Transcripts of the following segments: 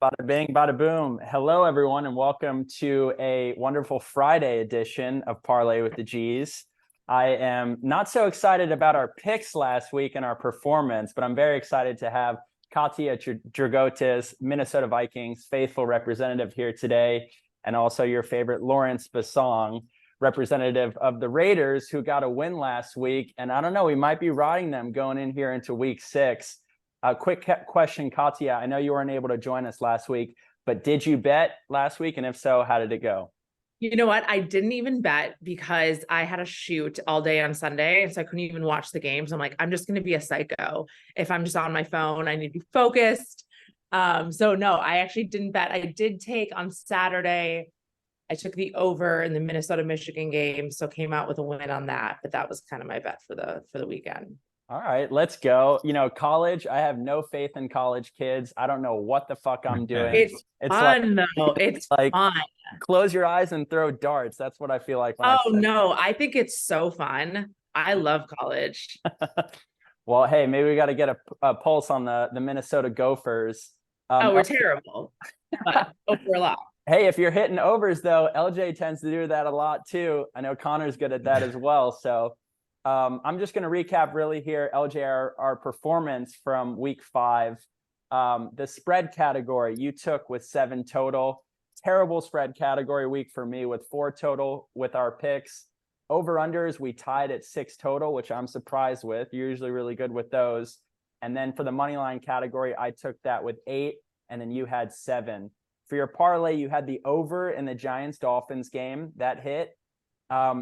Bada bing, bada boom. Hello, everyone, and welcome to a wonderful Friday edition of Parlay with the G's. I am not so excited about our picks last week and our performance, but I'm very excited to have Katia Dragotis, Minnesota Vikings faithful representative here today, and also your favorite Lawrence Basong, representative of the Raiders, who got a win last week. And I don't know, we might be riding them going in here into week 6. A quick question, Katia. I know you weren't able to join us last week, but did you bet last week? And if so, how did it go? You know what? I didn't even bet because I had a shoot all day on Sunday. And so I couldn't even watch the games. I'm like, I'm just going to be a psycho. If I'm just on my phone, I need to be focused. So no, I actually didn't bet. I did take on Saturday. I took the over in the Minnesota-Michigan game. So came out with a win on that. But that was kind of my bet for the weekend. All right, let's go. You know, college, I have no faith in college kids. I don't know what the fuck I'm doing. It's fun, like, though. It's like fun. Close your eyes and throw darts. That's what I feel like. No, I think it's so fun. I love college. Well, hey, maybe we got to get a pulse on the Minnesota Gophers. We're terrible, but over a lot. Hey, if you're hitting overs, though, LJ tends to do that a lot, too. I know Connor's good at that as well, so... I'm just going to recap really here, LJ, our performance from week 5. The spread category you took with 7 total. Terrible spread category week for me with 4 total with our picks. Over-unders, we tied at 6 total, which I'm surprised with. You're usually really good with those. And then for the money line category, I took that with 8, and then you had 7. For your parlay, you had the over in the Giants-Dolphins game. That hit.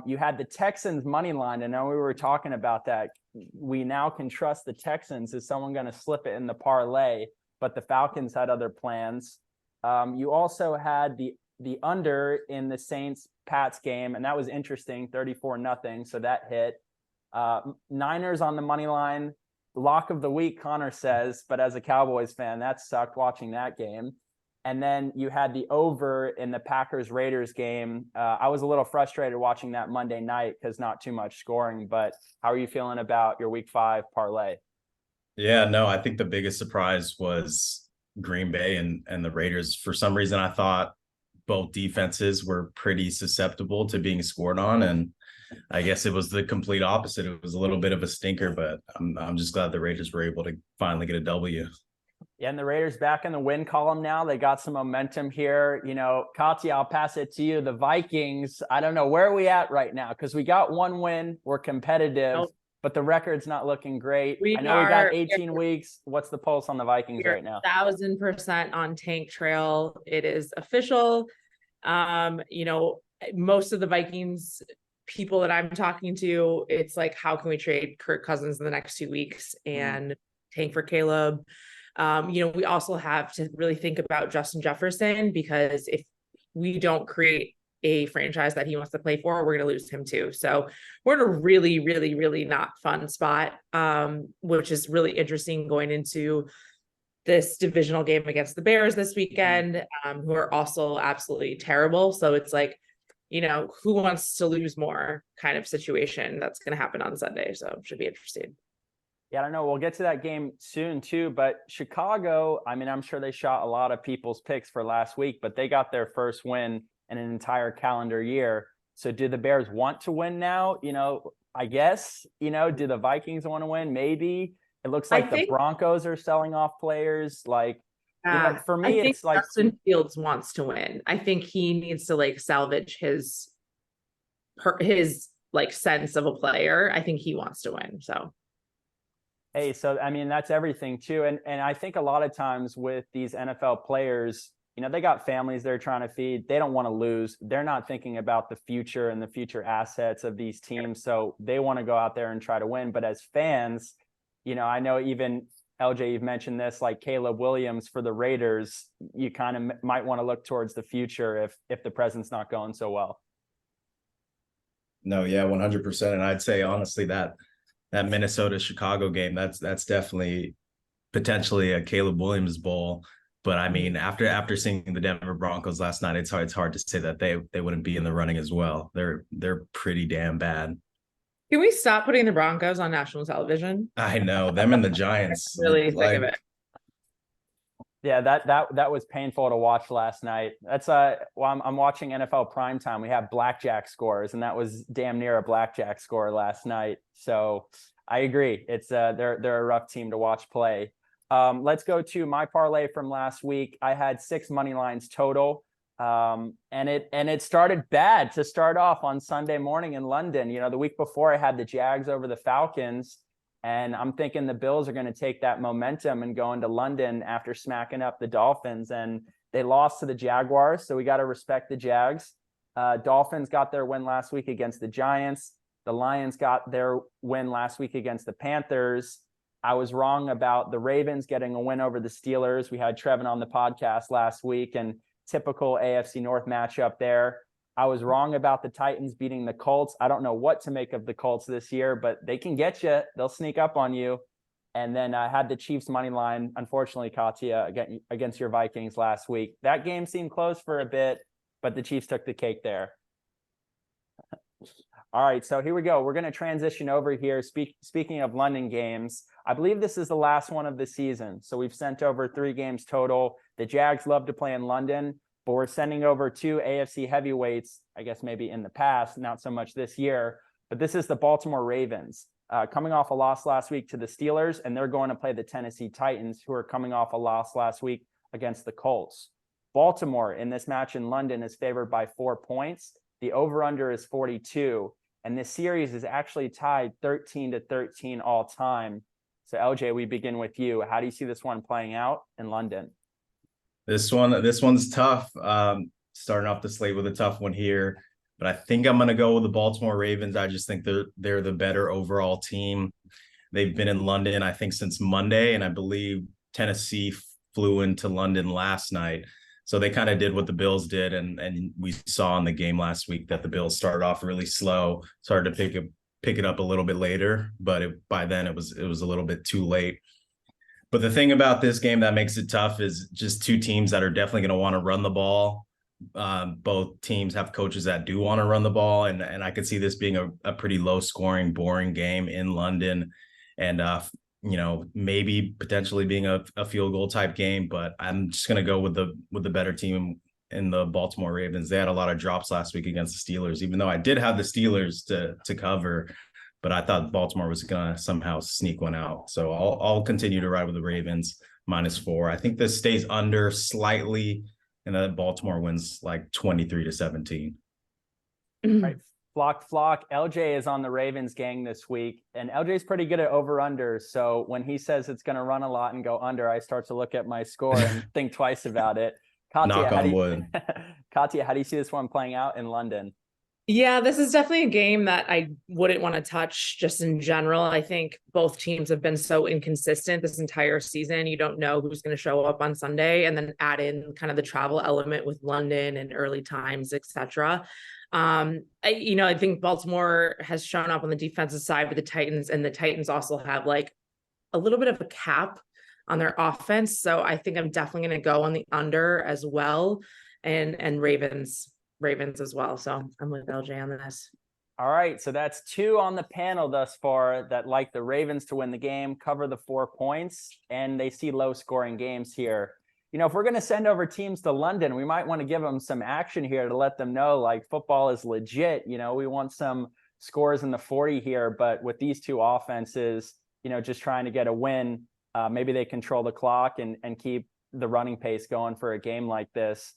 You had the Texans money line. I know we were talking about that. We now can trust the Texans. Is someone going to slip it in the parlay? But the Falcons had other plans. You also had the under in the Saints-Pats game, and that was interesting, 34-0. So that hit. Niners on the money line. Lock of the week, Connor says. But as a Cowboys fan, that sucked watching that game. And then you had the over in the Packers-Raiders game. I was a little frustrated watching that Monday night because not too much scoring. But how are you feeling about your week 5 parlay? Yeah, no, I think the biggest surprise was Green Bay and the Raiders. For some reason, I thought both defenses were pretty susceptible to being scored on. And I guess it was the complete opposite. It was a little bit of a stinker, but I'm just glad the Raiders were able to finally get a W. Yeah, and the Raiders back in the win column now. They got some momentum here. You know, Katia, I'll pass it to you. The Vikings, I don't know, where are we at right now? Because we got 1 win. We're competitive, but the record's not looking great. I know we got 18 weeks. What's the pulse on the Vikings right now? 1,000% on tank trail. It is official. You know, most of the Vikings people that I'm talking to, it's like, how can we trade Kirk Cousins in the next 2 weeks and tank for Caleb? You know, we also have to really think about Justin Jefferson, because if we don't create a franchise that he wants to play for, we're going to lose him too. So we're in a really, really, really not fun spot, which is really interesting going into this divisional game against the Bears this weekend, who are also absolutely terrible. So it's like, you know, who wants to lose more kind of situation that's going to happen on Sunday. So it should be interesting. Yeah, I don't know. We'll get to that game soon, too. But Chicago, I mean, I'm sure they shot a lot of people's picks for last week, but they got their first win in an entire calendar year. So do the Bears want to win now? You know, I guess, you know, do the Vikings want to win? Maybe. It looks like the Broncos are selling off players. Like, you know, for me, it's like Justin Fields wants to win. I think he needs to like salvage his like sense of a player. I think he wants to win. So. Hey, so, I mean, that's everything too. And I think a lot of times with these NFL players, you know, they got families they're trying to feed. They don't want to lose. They're not thinking about the future and the future assets of these teams. So they want to go out there and try to win. But as fans, you know, I know even LJ, you've mentioned this, like Caleb Williams for the Raiders, you kind of might want to look towards the future if the present's not going so well. No, yeah, 100%. And I'd say, honestly, that Minnesota-Chicago game, that's definitely potentially a Caleb Williams bowl. But I mean, after seeing the Denver Broncos last night, it's hard to say that they wouldn't be in the running as well. They're pretty damn bad. Can we stop putting the Broncos on national television? I know, them and the Giants. Really sick of it. Yeah, that was painful to watch last night. That's well, I'm watching NFL primetime. We have blackjack scores, and that was damn near a blackjack score last night. So I agree. It's they're a rough team to watch play. Let's go to my parlay from last week. I had 6 money lines total. And it started bad to start off on Sunday morning in London. You know, the week before I had the Jags over the Falcons. And I'm thinking the Bills are going to take that momentum and go into London after smacking up the Dolphins. And they lost to the Jaguars. So we got to respect the Jags. Dolphins got their win last week against the Giants. The Lions got their win last week against the Panthers. I was wrong about the Ravens getting a win over the Steelers. We had Trevin on the podcast last week, and typical AFC North matchup there. I was wrong about the Titans beating the Colts. I don't know what to make of the Colts this year, but they can get you. They'll sneak up on you. And then I had the Chiefs money line, unfortunately, Katia, against your Vikings last week. That game seemed close for a bit, but the Chiefs took the cake there. All right, so here we go. We're going to transition over here. Speaking of London games, I believe this is the last one of the season. So we've sent over 3 games total. The Jags love to play in London, but we're sending over 2 AFC heavyweights, I guess maybe in the past, not so much this year. But this is the Baltimore Ravens, coming off a loss last week to the Steelers, and they're going to play the Tennessee Titans, who are coming off a loss last week against the Colts. Baltimore in this match in London is favored by 4 points. The over-under is 42, and this series is actually tied 13-13 all time. So LJ, we begin with you. How do you see this one playing out in London? This one's tough. Starting off the slate with a tough one here, but I think I'm going to go with the Baltimore Ravens. I just think they're the better overall team. They've been in London, I think, since Monday, and I believe Tennessee flew into London last night. So they kind of did what the Bills did, and we saw in the game last week that the Bills started off really slow, started to pick it up a little bit later, but by then it was a little bit too late. But the thing about this game that makes it tough is just 2 teams that are definitely going to want to run the ball. Both teams have coaches that do want to run the ball, and I could see this being a pretty low scoring, boring game in London, and maybe potentially being a field goal type game. But I'm just going to go with the better team in the Baltimore Ravens. They had a lot of drops last week against the Steelers, even though I did have the Steelers to cover. But I thought Baltimore was going to somehow sneak one out. So I'll continue to ride with the Ravens -4. I think this stays under slightly, and then Baltimore wins like 23-17. Right. Flock. LJ is on the Ravens gang this week, and LJ's pretty good at over-under. So when he says it's going to run a lot and go under, I start to look at my score and think twice about it. Katia, Knock on wood. Katia, how do you see this one playing out in London? Yeah, this is definitely a game that I wouldn't want to touch just in general. I think both teams have been so inconsistent this entire season. You don't know who's going to show up on Sunday, and then add in kind of the travel element with London and early times, etc. I think Baltimore has shown up on the defensive side with the Titans, and the Titans also have like a little bit of a cap on their offense. So I think I'm definitely going to go on the under as well, and Ravens as well. So I'm with LJ on this. All right. So that's 2 on the panel thus far that like the Ravens to win the game, cover the 4 points, and they see low scoring games here. You know, if we're going to send over teams to London, we might want to give them some action here to let them know like football is legit. You know, we want some scores in the 40 here, but with these 2 offenses, just trying to get a win, maybe they control the clock and keep the running pace going for a game like this.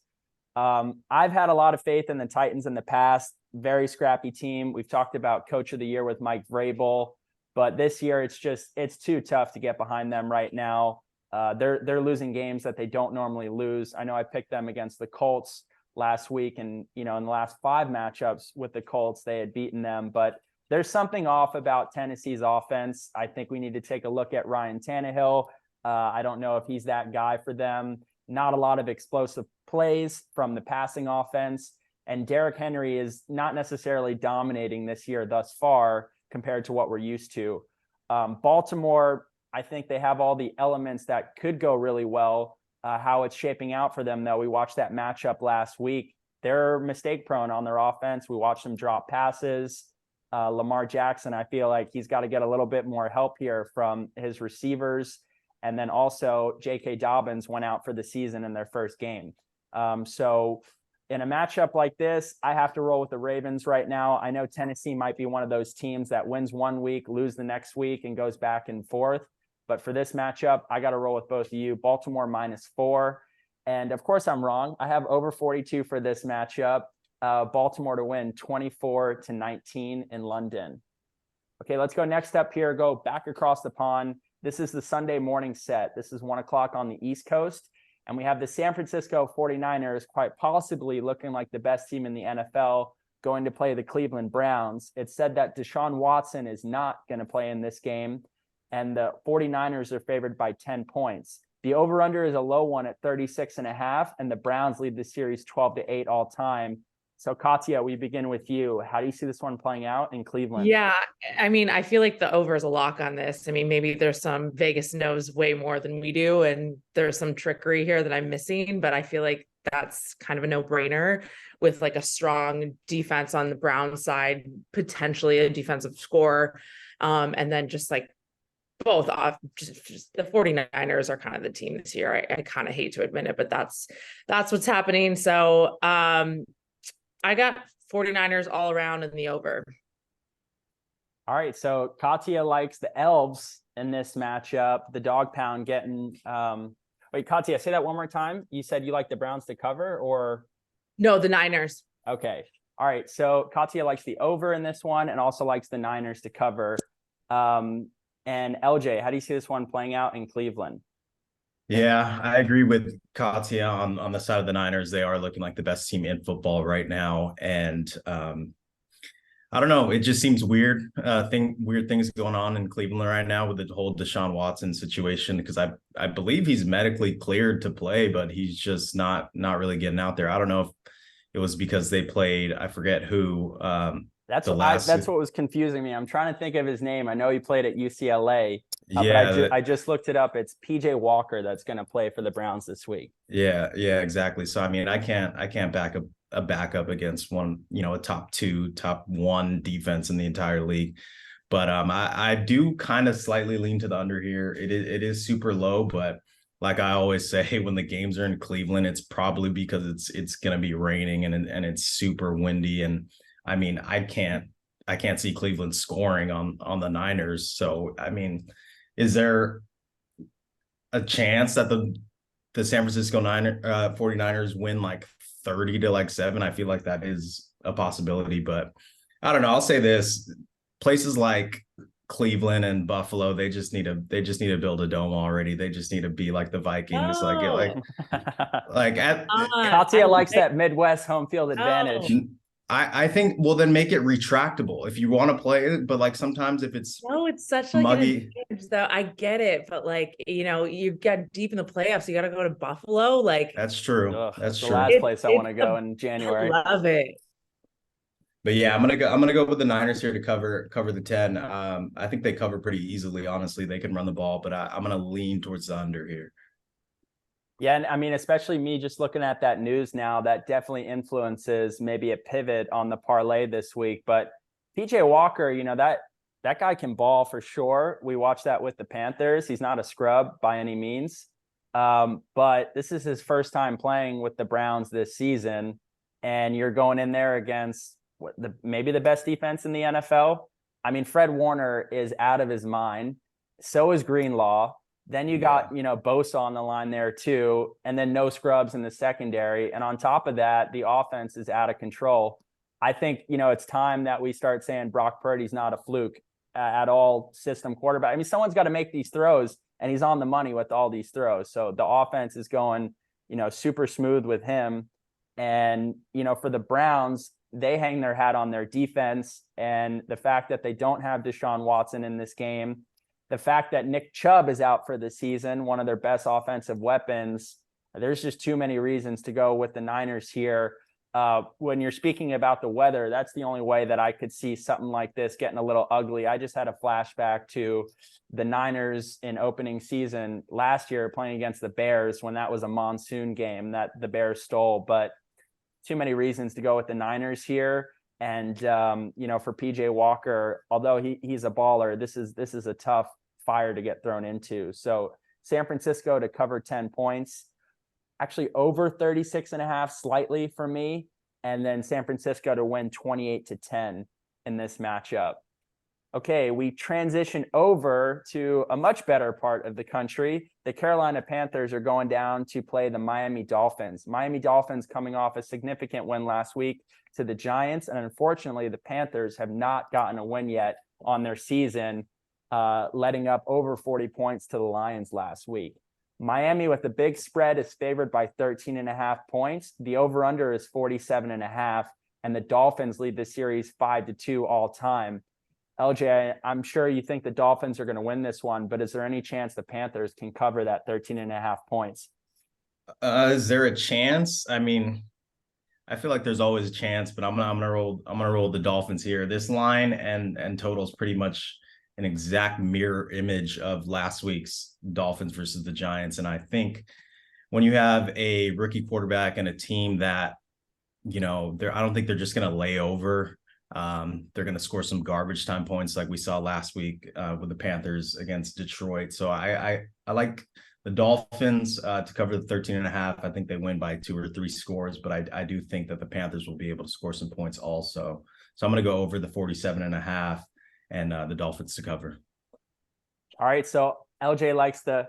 I've had a lot of faith in the Titans in the past. Very scrappy team. We've talked about Coach of the Year with Mike Vrabel, but this year it's too tough to get behind them right now. They're losing games that they don't normally lose. I know I picked them against the Colts last week, and in the last 5 matchups with the Colts, they had beaten them. But there's something off about Tennessee's offense. I think we need to take a look at Ryan Tannehill. I don't know if he's that guy for them. Not a lot of explosive plays from the passing offense. And Derrick Henry is not necessarily dominating this year thus far compared to what we're used to. Baltimore, I think they have all the elements that could go really well. How it's shaping out for them, though, we watched that matchup last week. They're mistake prone on their offense. We watched them drop passes. Lamar Jackson, I feel like he's got to get a little bit more help here from his receivers. And then also J.K. Dobbins went out for the season in their first game. So in a matchup like this, I have to roll with the Ravens right now. I know Tennessee might be one of those teams that wins one week, lose the next week, and goes back and forth. But for this matchup, I got to roll with both of you. Baltimore -4. And of course, I'm wrong. I have over 42 for this matchup. Baltimore to win 24-19 in London. Okay, let's go next up here. Go back across the pond. This is the Sunday morning set. This is 1 o'clock on the East Coast. And we have the San Francisco 49ers quite possibly looking like the best team in the NFL going to play the Cleveland Browns. It's said that Deshaun Watson is not going to play in this game, and the 49ers are favored by 10 points. The over-under is a low one at 36.5, and the Browns lead the series 12-8 all time. So Katia, we begin with you. How do you see this one playing out in Cleveland? Yeah, I mean, I feel like the over is a lock on this. I mean, maybe there's some Vegas knows way more than we do, and there's some trickery here that I'm missing, but I feel like that's kind of a no-brainer with like a strong defense on the Browns side, potentially a defensive score. And then just like both off, just the 49ers are kind of the team this year. I kind of hate to admit it, but that's what's happening. So I got 49ers all around in the over. All right, so Katia likes the Elves in this matchup. The dog pound getting wait, Katia, say that one more time. You said you like the Browns to cover, or No, the Niners. okay. All right, so Katia likes the over in this one and also likes the Niners to cover. And LJ, how do you see this one playing out in Cleveland? Yeah, I agree with Katia on the side of the Niners. They are looking like the best team in football right now. And I don't know. It just seems weird. Weird things going on in Cleveland right now with the whole Deshaun Watson situation, because I believe he's medically cleared to play, but he's just not really getting out there. I don't know if it was because they played, I forget who. That's what was confusing me. I'm trying to think of his name. I know he played at UCLA. Yeah, but I just looked it up. It's PJ Walker that's going to play for the Browns this week. Yeah, exactly. So I mean, I can't back up a backup against one, a top 2, top 1 defense in the entire league. But I do kind of slightly lean to the under here. It is super low, but like I always say, when the games are in Cleveland, it's probably because it's going to be raining and it's super windy. And I mean, I can't see Cleveland scoring on the Niners. So I mean, is there a chance that the San Francisco 49ers win like 30-7? I feel like that is a possibility, but I don't know. I'll say this: places like Cleveland and Buffalo, they just need to build a dome already. They just need to be like the Vikings, Katia likes that Midwest home field advantage. I think, well, then make it retractable if you want to play it. But like sometimes if it's it's such like muggy, an advantage, though. I get it, but like you get deep in the playoffs, you got to go to Buffalo. Like that's true. That's true. The last place I want to go in January. I love it. But yeah, I'm gonna go with the Niners here to cover the 10. I think they cover pretty easily. Honestly, they can run the ball, but I'm gonna lean towards the under here. Yeah, and I mean, especially me just looking at that news now, that definitely influences maybe a pivot on the parlay this week. But PJ Walker, that guy can ball for sure. We watched that with the Panthers. He's not a scrub by any means. But this is his first time playing with the Browns this season. And you're going in there against maybe the best defense in the NFL. I mean, Fred Warner is out of his mind. So is Greenlaw. Then you got, Bosa on the line there too, and then no scrubs in the secondary. And on top of that, the offense is out of control. I think, it's time that we start saying Brock Purdy's not a fluke at all system quarterback. I mean, someone's got to make these throws, and he's on the money with all these throws. So the offense is going, super smooth with him. And, for the Browns, they hang their hat on their defense. And the fact that they don't have Deshaun Watson in this game, the fact that Nick Chubb is out for the season, one of their best offensive weapons, there's just too many reasons to go with the Niners here. When you're speaking about the weather, that's the only way that I could see something like this getting a little ugly. I just had a flashback to the Niners in opening season last year playing against the Bears when that was a monsoon game that the Bears stole. But too many reasons to go with the Niners here. And, for PJ Walker, although he's a baller, this is a tough fire to get thrown into. So San Francisco to cover 10 points. Actually over 36.5 slightly for me. And then San Francisco to win 28-10 in this matchup. Okay, we transition over to a much better part of the country. The Carolina Panthers are going down to play the Miami Dolphins. Miami Dolphins coming off a significant win last week to the Giants. And unfortunately, the Panthers have not gotten a win yet on their season, letting up over 40 points to the Lions last week. Miami with the big spread is favored by 13.5 points. The over-under is 47.5, and the Dolphins lead the series 5-2 all time. LJ, I'm sure you think the Dolphins are going to win this one, but is there any chance the Panthers can cover that 13.5 points? Is there a chance? I mean, I feel like there's always a chance, but I'm gonna roll the Dolphins here. This line and total is pretty much an exact mirror image of last week's Dolphins versus the Giants. And I think when you have a rookie quarterback and a team that, I don't think they're just going to lay over. They're going to score some garbage time points like we saw last week with the Panthers against Detroit. So I like the Dolphins to cover the 13.5. I think they win by 2 or 3 scores, but I do think that the Panthers will be able to score some points also. So I'm going to go over the 47.5 and the Dolphins to cover. All right. So LJ likes the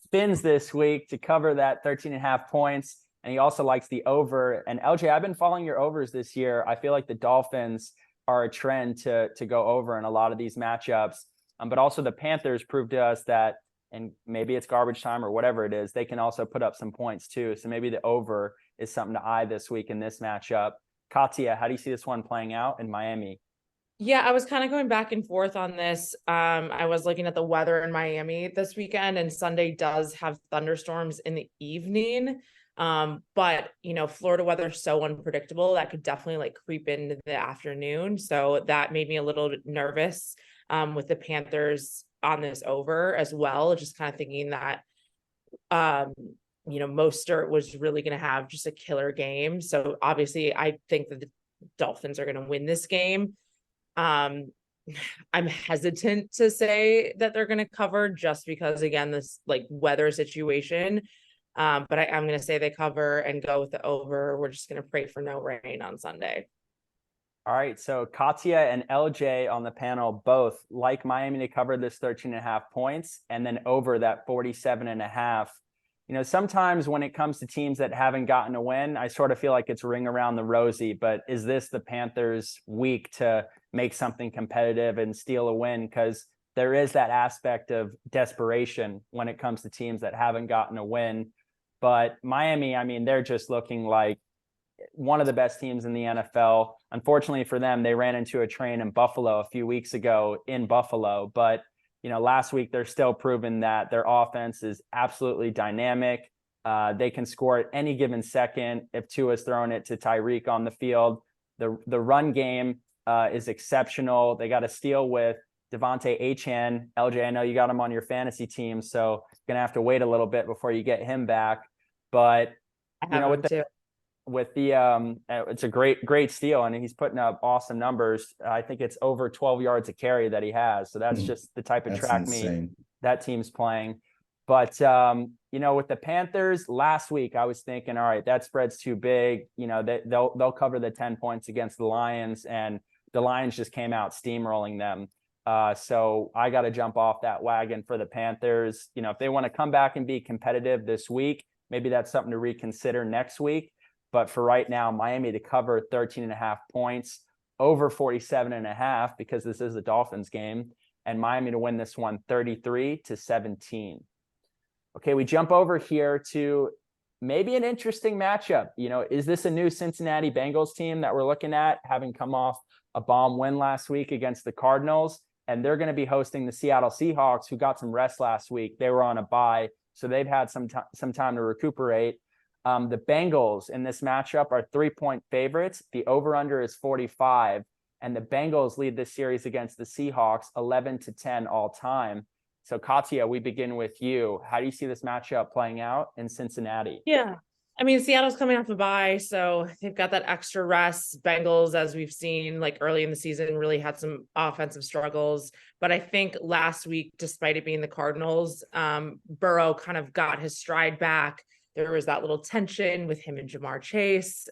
spins this week to cover that 13.5 points. And he also likes the over. And LJ, I've been following your overs this year. I feel like the Dolphins are a trend to go over in a lot of these matchups. But also the Panthers proved to us that, and maybe it's garbage time or whatever it is, they can also put up some points too. So maybe the over is something to eye this week in this matchup. Katia, how do you see this one playing out in Miami? Yeah, I was kind of going back and forth on this. I was looking at the weather in Miami this weekend, and Sunday does have thunderstorms in the evening. But Florida weather is so unpredictable that could definitely like creep into the afternoon. So that made me a little bit nervous with the Panthers on this over as well. Just kind of thinking that Mostert was really going to have just a killer game. So obviously I think that the Dolphins are going to win this game. I'm hesitant to say that they're going to cover just because, again, this like weather situation. But I'm going to say they cover and go with the over. We're just going to pray for no rain on Sunday. All right. So Katia and LJ on the panel both like Miami to cover this 13.5 points and then over that 47.5. Sometimes when it comes to teams that haven't gotten a win, I sort of feel like it's ring around the rosy, but is this the Panthers' week to make something competitive and steal a win? Because there is that aspect of desperation when it comes to teams that haven't gotten a win. But Miami, I mean, they're just looking like one of the best teams in the NFL. Unfortunately for them, they ran into a train in Buffalo a few weeks ago in Buffalo. But last week, they're still proving that their offense is absolutely dynamic. They can score at any given second if Tua's throwing it to Tyreek on the field. The run game is exceptional. They got a steal with Devontae Achane. LJ, I know you got him on your fantasy team, so going to have to wait a little bit before you get him back. But, with the it's a great steal, and he's putting up awesome numbers. I think it's over 12 yards a carry that he has. So that's just the type of track meet that team's playing. But with the Panthers last week, I was thinking, all right, that spread's too big. They'll cover the 10 points against the Lions, and the Lions just came out steamrolling them. So I got to jump off that wagon for the Panthers. If they want to come back and be competitive this week, maybe that's something to reconsider next week. But for right now, Miami to cover 13.5 points, over 47.5, because this is a Dolphins game, and Miami to win this one 33-17. Okay, we jump over here to maybe an interesting matchup. Is this a new Cincinnati Bengals team that we're looking at, having come off a bomb win last week against the Cardinals? And they're going to be hosting the Seattle Seahawks, who got some rest last week. They were on a bye, so they've had some time to recuperate. The Bengals in this matchup are 3-point favorites. The over-under is 45, and the Bengals lead this series against the Seahawks 11-10 all time. So Katia, we begin with you. How do you see this matchup playing out in Cincinnati? Yeah. I mean, Seattle's coming off a bye, so they've got that extra rest. Bengals, as we've seen, like early in the season, really had some offensive struggles. But I think last week, despite it being the Cardinals, Burrow kind of got his stride back. There was that little tension with him and Jamar Chase,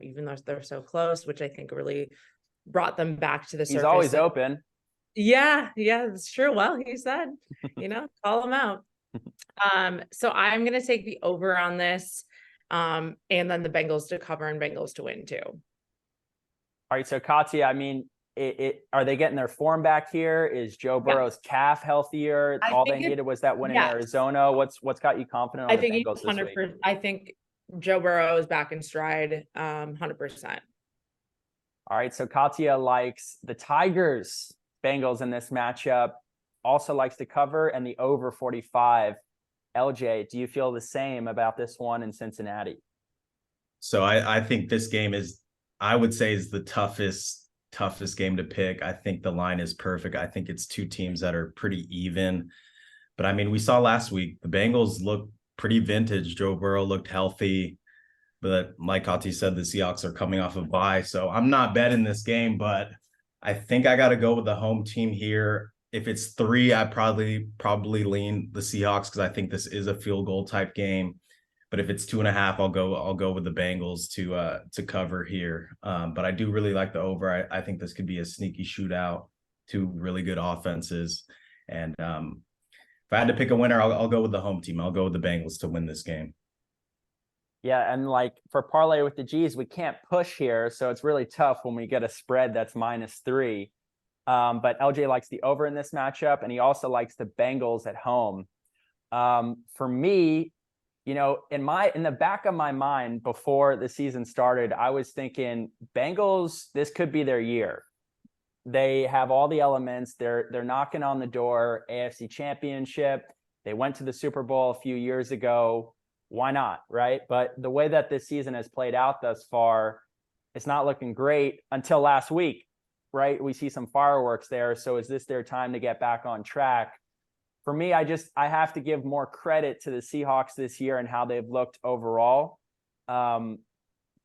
even though they're so close, which I think really brought them back to the surface. He's always open. Yeah, it's true. Well, he said, call him out. So I'm going to take the over on this. And then the Bengals to cover and Bengals to win too. All right. So Katia, I mean, are they getting their form back here? Is Joe Burrow's calf healthier? All they needed was that win in Arizona. What's got you confident on the Bengals this week? I think Joe Burrow is back in stride, 100%. All right. So Katia likes the Tigers Bengals in this matchup, also likes to cover and the over 45. LJ, do you feel the same about this one in Cincinnati? So I think this game is, I would say, is the toughest game to pick. I think the line is perfect. I think it's two teams that are pretty even. But I mean, we saw last week, the Bengals looked pretty vintage. Joe Burrow looked healthy. But like Katia said, the Seahawks are coming off a bye. So I'm not betting this game, but I think I got to go with the home team here. If it's 3, I probably lean the Seahawks because I think this is a field goal type game. But if it's 2.5, I'll go with the Bengals to cover here. But I do really like the over. I think this could be a sneaky shootout, two really good offenses. And if I had to pick a winner, I'll go with the home team. I'll go with the Bengals to win this game. Yeah, and like for parlay with the G's, we can't push here, so it's really tough when we get a spread that's -3. But LJ likes the over in this matchup, and he also likes the Bengals at home. For me, in the back of my mind before the season started, I was thinking Bengals, this could be their year. They have all the elements. They're knocking on the door, AFC Championship. They went to the Super Bowl a few years ago. Why not, right? But the way that this season has played out thus far, it's not looking great until last week, right? We see some fireworks there. So is this their time to get back on track? For me, I have to give more credit to the Seahawks this year and how they've looked overall.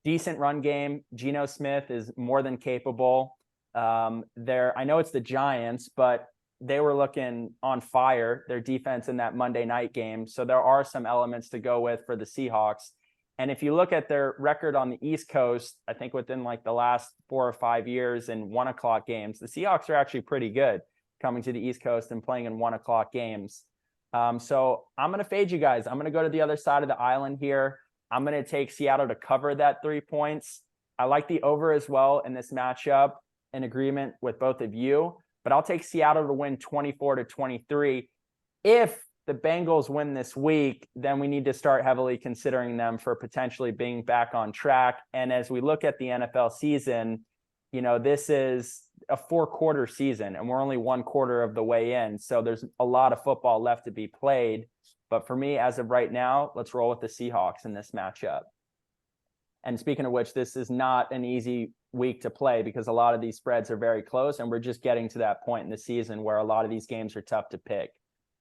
Decent run game. Geno Smith is more than capable. I know it's the Giants, but they were looking on fire, their defense in that Monday night game. So there are some elements to go with for the Seahawks. And if you look at their record on the East Coast, I think within like the last 4 or 5 years in 1 o'clock games, the Seahawks are actually pretty good coming to the East Coast and playing in 1 o'clock games. So I'm going to fade you guys. I'm going to go to the other side of the island here. I'm going to take Seattle to cover that 3 points. I like the over as well in this matchup, in agreement with both of you. But I'll take Seattle to win 24-23. If the Bengals win this week, then we need to start heavily considering them for potentially being back on track. And as we look at the NFL season, this is a 4-quarter season and we're only 1/4 of the way in. So there's a lot of football left to be played. But for me, as of right now, let's roll with the Seahawks in this matchup. And speaking of which, this is not an easy week to play because a lot of these spreads are very close and we're just getting to that point in the season where a lot of these games are tough to pick.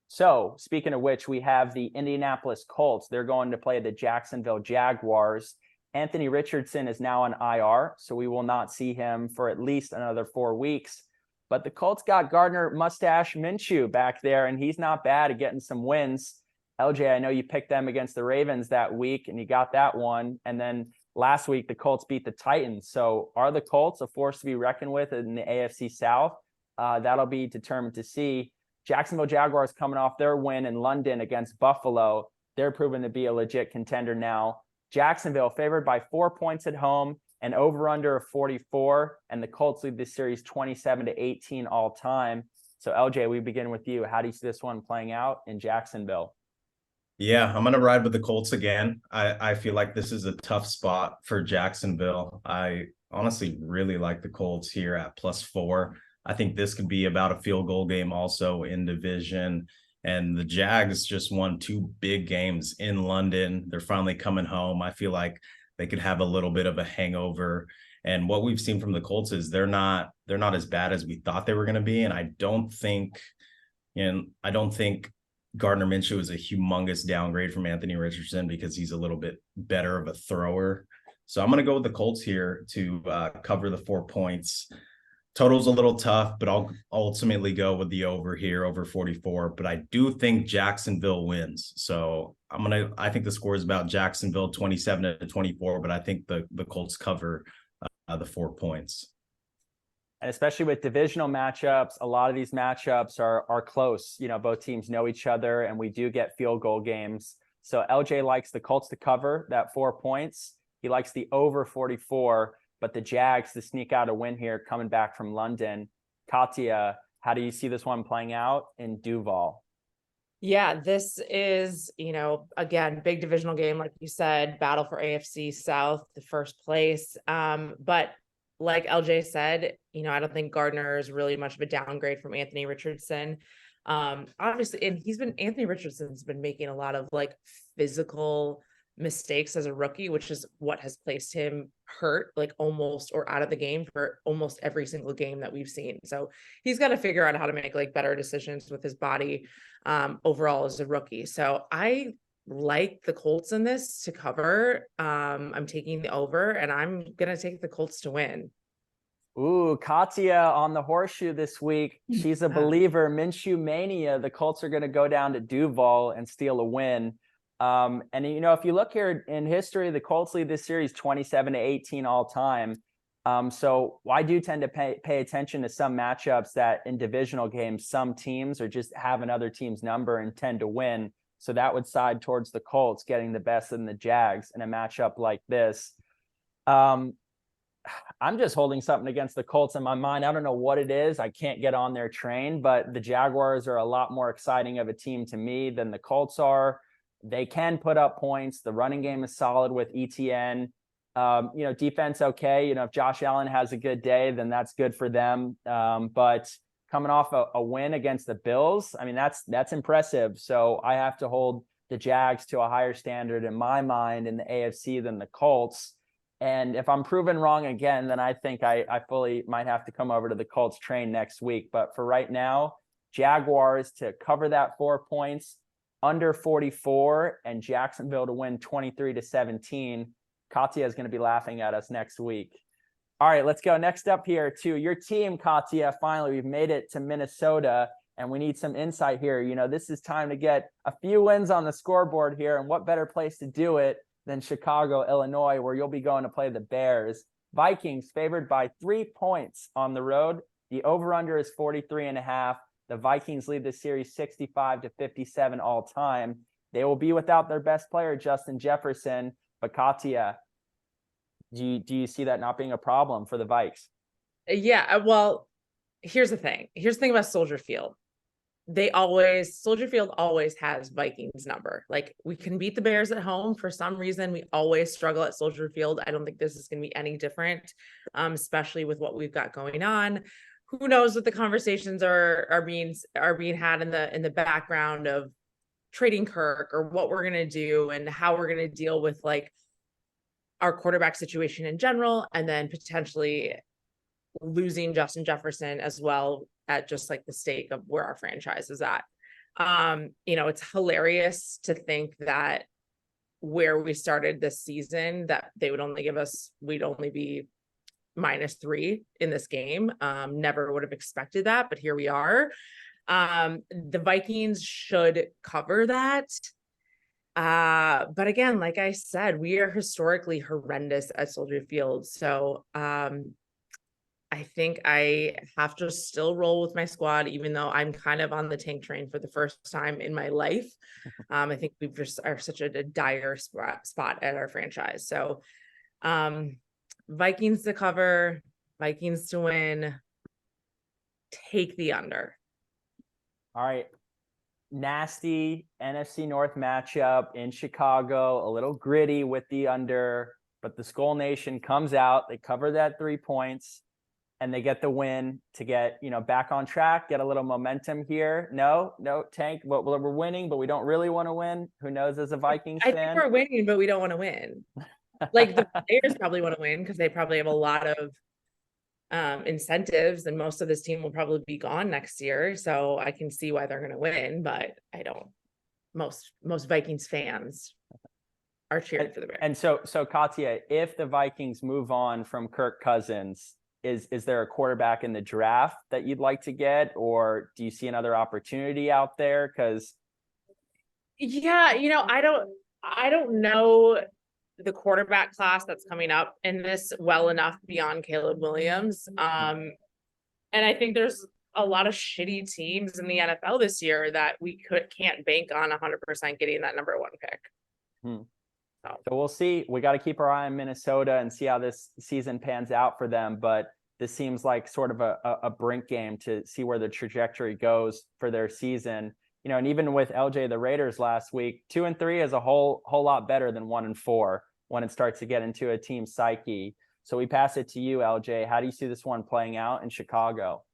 So speaking of which, we have the Indianapolis Colts. They're going to play the Jacksonville Jaguars. Anthony Richardson is now on IR, so we will not see him for at least another 4 weeks. But the Colts got Gardner Mustache Minshew back there, and he's not bad at getting some wins. LJ, I know you picked them against the Ravens that week, and you got that one. And then last week, the Colts beat the Titans. So are the Colts a force to be reckoned with in the AFC South? That'll be determined to see. Jacksonville Jaguars coming off their win in London against Buffalo. They're proven to be a legit contender now. Jacksonville favored by 4 points at home and over under of 44. And the Colts lead this series 27-18 all time. So LJ, we begin with you. How do you see this one playing out in Jacksonville? Yeah, I'm going to ride with the Colts again. I feel like this is a tough spot for Jacksonville. I honestly really like the Colts here at +4. I think this could be about a field goal game also in division. And the Jags just won 2 big games in London. They're finally coming home. I feel like they could have a little bit of a hangover. And what we've seen from the Colts is they're not as bad as we thought they were going to be. And I don't think Gardner Minshew is a humongous downgrade from Anthony Richardson because he's a little bit better of a thrower. So I'm going to go with the Colts here to cover the 4 points. Total's a little tough, but I'll ultimately go with the over here, over 44. But I do think Jacksonville wins. So I think the score is about Jacksonville 27-24, but I think the Colts cover the 4 points. And especially with divisional matchups, a lot of these matchups are close. You know, both teams know each other, and we do get field goal games. So LJ likes the Colts to cover that 4 points. He likes the over 44, but the Jags to sneak out a win here coming back from London. Katia, how do you see this one playing out in Duval? Yeah, this is, again, big divisional game, like you said, battle for AFC South, the first place. But like LJ said, I don't think Gardner is really much of a downgrade from Anthony Richardson. Obviously, and Anthony Richardson's been making a lot of like physical mistakes as a rookie, which is what has placed him hurt, like almost or out of the game for almost every single game that we've seen. So he's got to figure out how to make like better decisions with his body overall as a rookie. So I like the Colts in this to cover. I'm taking the over, and I'm gonna take the Colts to win. Ooh, Katia on the horseshoe this week. She's a believer. Minshew mania. The Colts are going to go down to Duval and steal a win. And if you look here in history, the Colts lead this series 27-18 all time. So I do tend to pay attention to some matchups that in divisional games, some teams are just have another team's number and tend to win. So that would side towards the Colts getting the best in the Jags in a matchup like this. I'm just holding something against the Colts in my mind. I don't know what it is. I can't get on their train, but the Jaguars are a lot more exciting of a team to me than the Colts are. They can put up points. The running game is solid with ETN. Defense, okay. If Josh Allen has a good day, then that's good for them. But coming off a win against the Bills, I mean, that's impressive. So I have to hold the Jags to a higher standard in my mind in the AFC than the Colts. And if I'm proven wrong again, then I think I fully might have to come over to the Colts train next week. But for right now, Jaguars to cover that 4 points, under 44, and Jacksonville to win 23-17. Katia is going to be laughing at us next week. All right, let's go next up here to your team, Katia. Finally, we've made it to Minnesota, and we need some insight here. This is time to get a few wins on the scoreboard here, and what better place to do it than Chicago, Illinois, where you'll be going to play the Bears. Vikings favored by 3 points on the road. The over-under is 43.5. The Vikings lead the series 65-57 all time. They will be without their best player, Justin Jefferson. But Katia, do you see that not being a problem for the Vikes? Yeah, well, here's the thing. Here's the thing about Soldier Field. Soldier Field always has Vikings number. Like, we can beat the Bears at home. For some reason, we always struggle at Soldier Field. I don't think this is going to be any different, especially with what we've got going on. Who knows what the conversations are being had in the background of trading Kirk, or what we're going to do and how we're going to deal with like our quarterback situation in general, and then potentially losing Justin Jefferson as well, at just like the stake of where our franchise is at. It's hilarious to think that where we started this season, that we'd only be -3 in this game. Never would have expected that, but here we are. The Vikings should cover that. But again, like I said, we are historically horrendous at Soldier Field. So I think I have to still roll with my squad, even though I'm kind of on the tank train for the first time in my life. I think we just are such a dire spot at our franchise. So Vikings to cover, Vikings to win, take the under. All right. Nasty NFC North matchup in Chicago, a little gritty with the under, but the Skull Nation comes out, they cover that 3 points, and they get the win to get, back on track, get a little momentum here. No, tank, but we're winning, but we don't really want to win. Who knows as a Vikings fan? I think we're winning, but we don't want to win. Like, the players probably want to win because they probably have a lot of incentives, and most of this team will probably be gone next year. So I can see why they're going to win, but I don't most Vikings fans are cheering for the Bears. And so Katia, if the Vikings move on from Kirk Cousins, is there a quarterback in the draft that you'd like to get, or do you see another opportunity out there? Because yeah, I don't know the quarterback class that's coming up in this well enough beyond Caleb Williams. And I think there's a lot of shitty teams in the NFL this year that we can't bank on 100% getting that number 1 pick. So we'll see. We got to keep our eye on Minnesota and see how this season pans out for them. But this seems like sort of a brink game to see where the trajectory goes for their season. And even with LJ, the Raiders last week, 2-3 is a whole lot better than 1-4 when it starts to get into a team psyche. So we pass it to you, LJ. How do you see this one playing out in Chicago?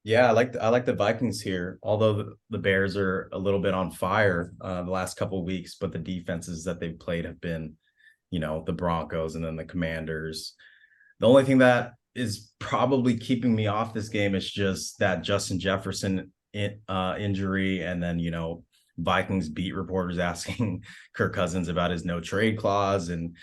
Yeah, I like the Vikings here, although the Bears are a little bit on fire the last couple of weeks, but the defenses that they've played have been, the Broncos and then the Commanders. The only thing that is probably keeping me off this game is just that Justin Jefferson injury, and then, Vikings beat reporters asking Kirk Cousins about his no trade clause, and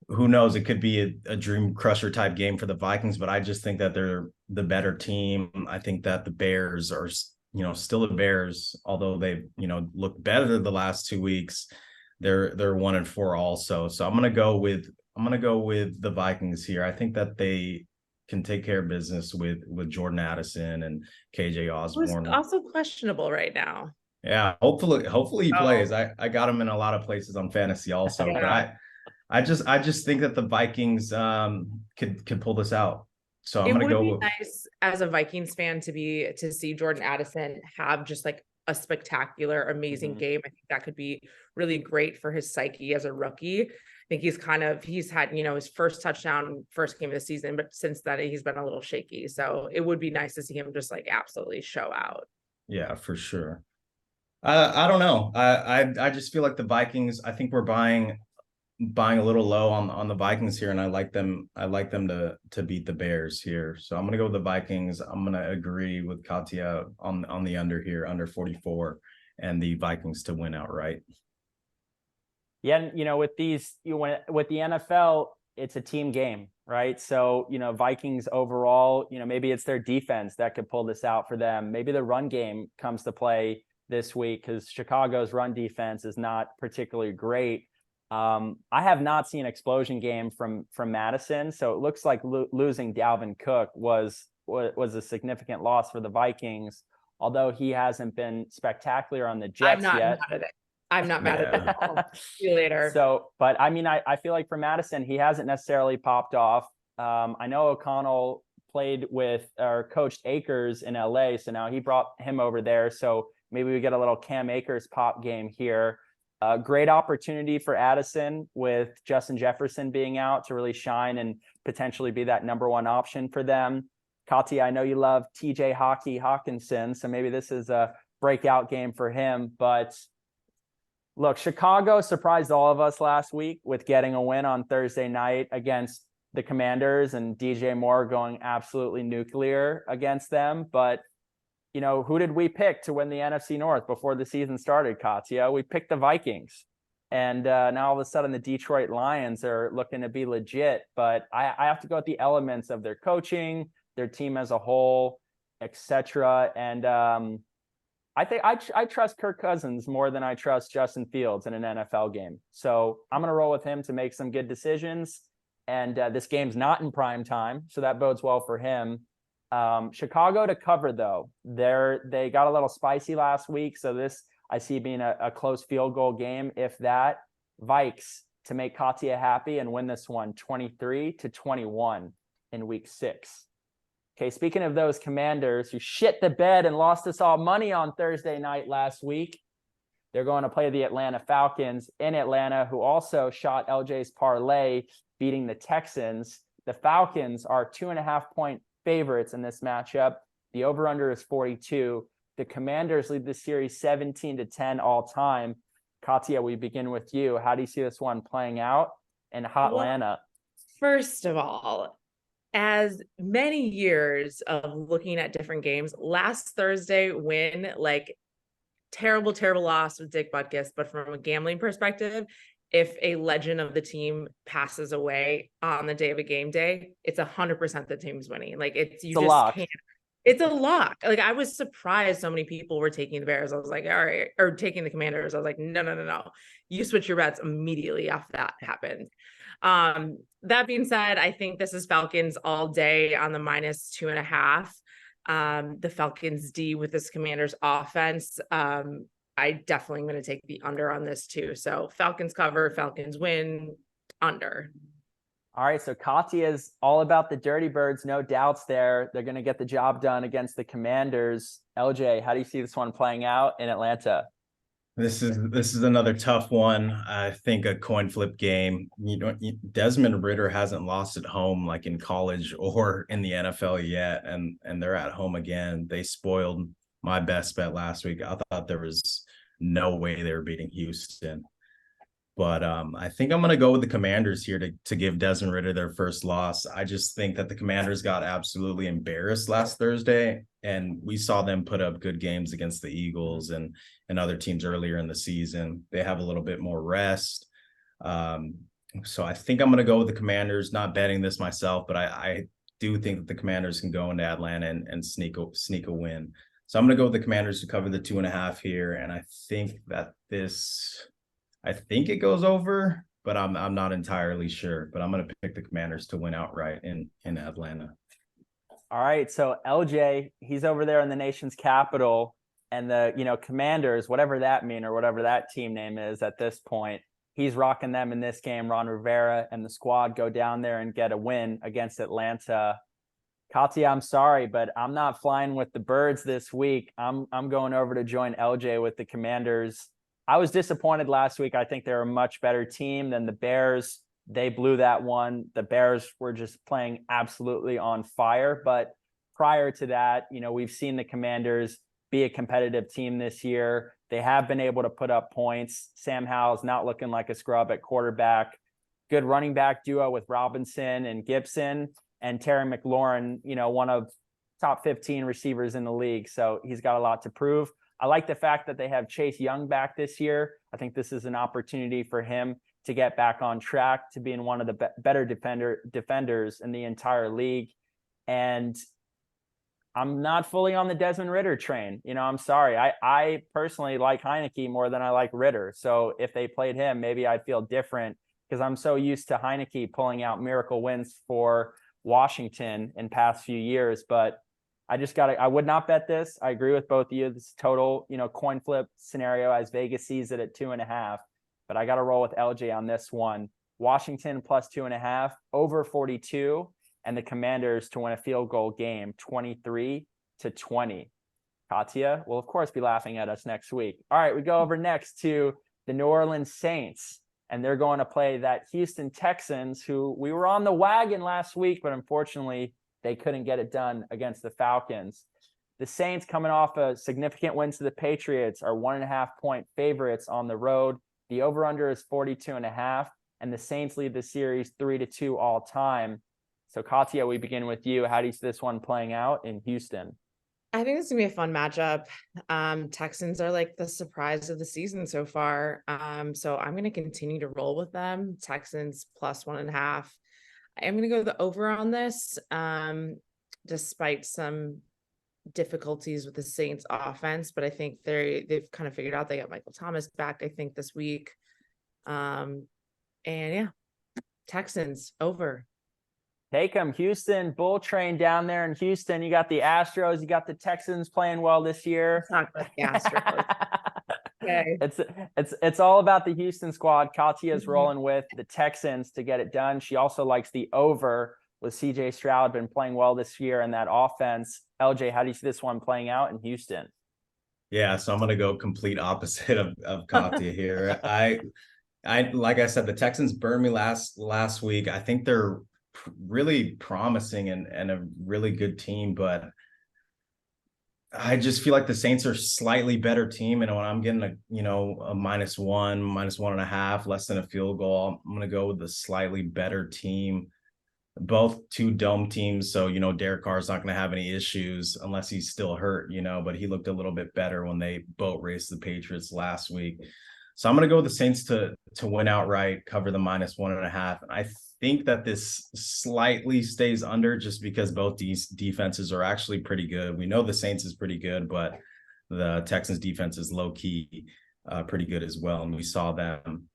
who knows, it could be a dream crusher type game for the Vikings, but I just think that they're the better team. I think that the Bears are, still the Bears, although they've, looked better the last 2 weeks. They're 1-4 also. So I'm going to go with the Vikings here. I think that they can take care of business with Jordan Addison and KJ Osborne. Who's also questionable right now. Yeah, hopefully he plays. I got him in a lot of places on fantasy also, but I just think that the Vikings could pull this out. So I'm gonna go. It would be nice as a Vikings fan to see Jordan Addison have just like a spectacular, amazing game. I think that could be really great for his psyche as a rookie. I think he's had, his first touchdown, first game of the season, but since then he's been a little shaky. So it would be nice to see him just like absolutely show out. Yeah, for sure. I don't know. I just feel like the Vikings, I think we're buying a little low on the Vikings here, and I like them to beat the Bears here. So I'm gonna go with the Vikings. I'm gonna agree with Katia on the under here, under 44, and the Vikings to win outright. Yeah, with the NFL, it's a team game, right? So, Vikings overall, maybe it's their defense that could pull this out for them. Maybe the run game comes to play this week because Chicago's run defense is not particularly great. I have not seen explosion game from Madison, so it looks like losing Dalvin Cook was a significant loss for the Vikings, although he hasn't been spectacular on the Jets yet. I'm not mad at it. See you later. So, but I mean, I feel like for Madison, he hasn't necessarily popped off. I know O'Connell played with or coached Akers in LA, so now he brought him over there. So maybe we get a little Cam Akers pop game here. Great opportunity for Addison with Justin Jefferson being out to really shine and potentially be that number 1 option for them. Katia, I know you love TJ Hawkinson, so maybe this is a breakout game for him. But look, Chicago surprised all of us last week with getting a win on Thursday night against the Commanders and DJ Moore going absolutely nuclear against them. But who did we pick to win the NFC North before the season started, Katia? We picked the Vikings. And now all of a sudden the Detroit Lions are looking to be legit. But I have to go with the elements of their coaching, their team as a whole, etc. And I think I trust Kirk Cousins more than I trust Justin Fields in an NFL game. So I'm going to roll with him to make some good decisions. And this game's not in prime time, so that bodes well for him. Chicago to cover, though. They got a little spicy last week, so this I see being a close field goal game. If that, Vikes to make Katia happy and win this one 23-21 in week 6. Okay, speaking of those Commanders who shit the bed and lost us all money on Thursday night last week, they're going to play the Atlanta Falcons in Atlanta, who also shot LJ's parlay, beating the Texans. The Falcons are 2.5-point favorites in this matchup. The over-under is 42. The Commanders lead the series 17-10 all time. Katia, we begin with you. How do you see this one playing out in Hotlanta? Well, first of all, as many years of looking at different games, last Thursday when terrible, terrible loss with Dick Butkus, but from a gambling perspective, if a legend of the team passes away on the day of a game day, it's 100% the team's winning. Like you It's a just lock. can't. It's a lock. Like I was surprised so many people were taking the Bears. I was like, all right, or taking the Commanders. I was like, no. You switch your bets immediately after that happened. That being said, I think this is Falcons all day on the -2.5. The Falcons D with this Commanders offense. I definitely am going to take the under on this too. So Falcons cover, Falcons win, under. All right, so Katia is all about the Dirty Birds, no doubts there. They're going to get the job done against the Commanders. LJ, how do you see this one playing out in Atlanta? This is another tough one. I think a coin flip game. Desmond Ridder hasn't lost at home like in college or in the NFL yet, and they're at home again. They spoiled my best bet last week. I thought there was no way they were beating Houston. But I think I'm going to go with the Commanders here to give Desmond Ridder their first loss. I just think that the Commanders got absolutely embarrassed last Thursday, and we saw them put up good games against the Eagles and other teams earlier in the season. They have a little bit more rest. So I think I'm going to go with the Commanders, not betting this myself, but I do think that the Commanders can go into Atlanta and sneak a win. So I'm going to go with the Commanders to cover the 2.5 here. And I think it goes over, but I'm not entirely sure. But I'm going to pick the Commanders to win outright in Atlanta. All right, so LJ, he's over there in the nation's capital, and the Commanders, whatever that mean or whatever that team name is at this point, he's rocking them in this game. Ron Rivera and the squad go down there and get a win against Atlanta. Katia, I'm sorry, but I'm not flying with the Birds this week. I'm going over to join LJ with the Commanders. I was disappointed last week. I think they're a much better team than the Bears. They blew that one. The Bears were just playing absolutely on fire. But prior to that, we've seen the Commanders be a competitive team this year. They have been able to put up points. Sam Howell's not looking like a scrub at quarterback. Good running back duo with Robinson and Gibson, and Terry McLaurin, one of top 15 receivers in the league. So he's got a lot to prove. I like the fact that they have Chase Young back this year. I think this is an opportunity for him to get back on track to being one of the better defenders in the entire league. And I'm not fully on the Desmond Ridder train. I'm sorry. I personally like Heineke more than I like Ridder. So if they played him, maybe I'd feel different because I'm so used to Heineke pulling out miracle wins for Washington in past few years. But I would not bet this. I agree with both of you. This total, coin flip scenario as Vegas sees it at 2.5, but I got to roll with LJ on this one. Washington plus 2.5, over 42, and the Commanders to win a field goal game, 23-20. Katia will of course be laughing at us next week. All right, we go over next to the New Orleans Saints, and they're going to play that Houston Texans, who we were on the wagon last week, but unfortunately they couldn't get it done against the Falcons. The Saints, coming off a significant win to the Patriots, are 1.5-point favorites on the road. The over-under is 42.5, and the Saints lead the series 3-2 all time. So Katia, we begin with you. How do you see this one playing out in Houston? I think it's gonna be a fun matchup. Texans are like the surprise of the season so far. So I'm gonna continue to roll with them. Texans plus 1.5. I'm going to go the over on this, despite some difficulties with the Saints offense, but I think they've kind of figured out they got Michael Thomas back, I think, this week. And yeah, Texans over. Take them. Houston, Bull Train down there in Houston. You got the Astros, you got the Texans playing well this year. Talk about the Astros. Okay. It's all about the Houston squad. Katia's rolling with the Texans to get it done. She also likes the over with CJ Stroud, been playing well this year in that offense. LJ, how do you see this one playing out in Houston? Yeah, so I'm going to go complete opposite of Katia here. I like I said, the Texans burned me last week. I think they're really promising and a really good team, but I just feel like the Saints are a slightly better team. And when I'm getting a -1, -1.5, less than a field goal, I'm going to go with the slightly better team. both two dome teams. So, Derek Carr's not going to have any issues unless he's still hurt, but he looked a little bit better when they boat raced the Patriots last week. So I'm going to go with the Saints to win outright, cover the -1.5. I think that this slightly stays under just because both these defenses are actually pretty good. We know the Saints is pretty good, but the Texans defense is low key pretty good as well. And we saw them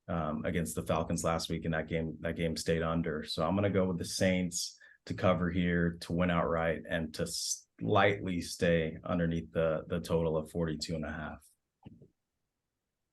against the Falcons last week, and that game stayed under. So I'm going to go with the Saints to cover here, to win outright, and to slightly stay underneath the total of 42.5.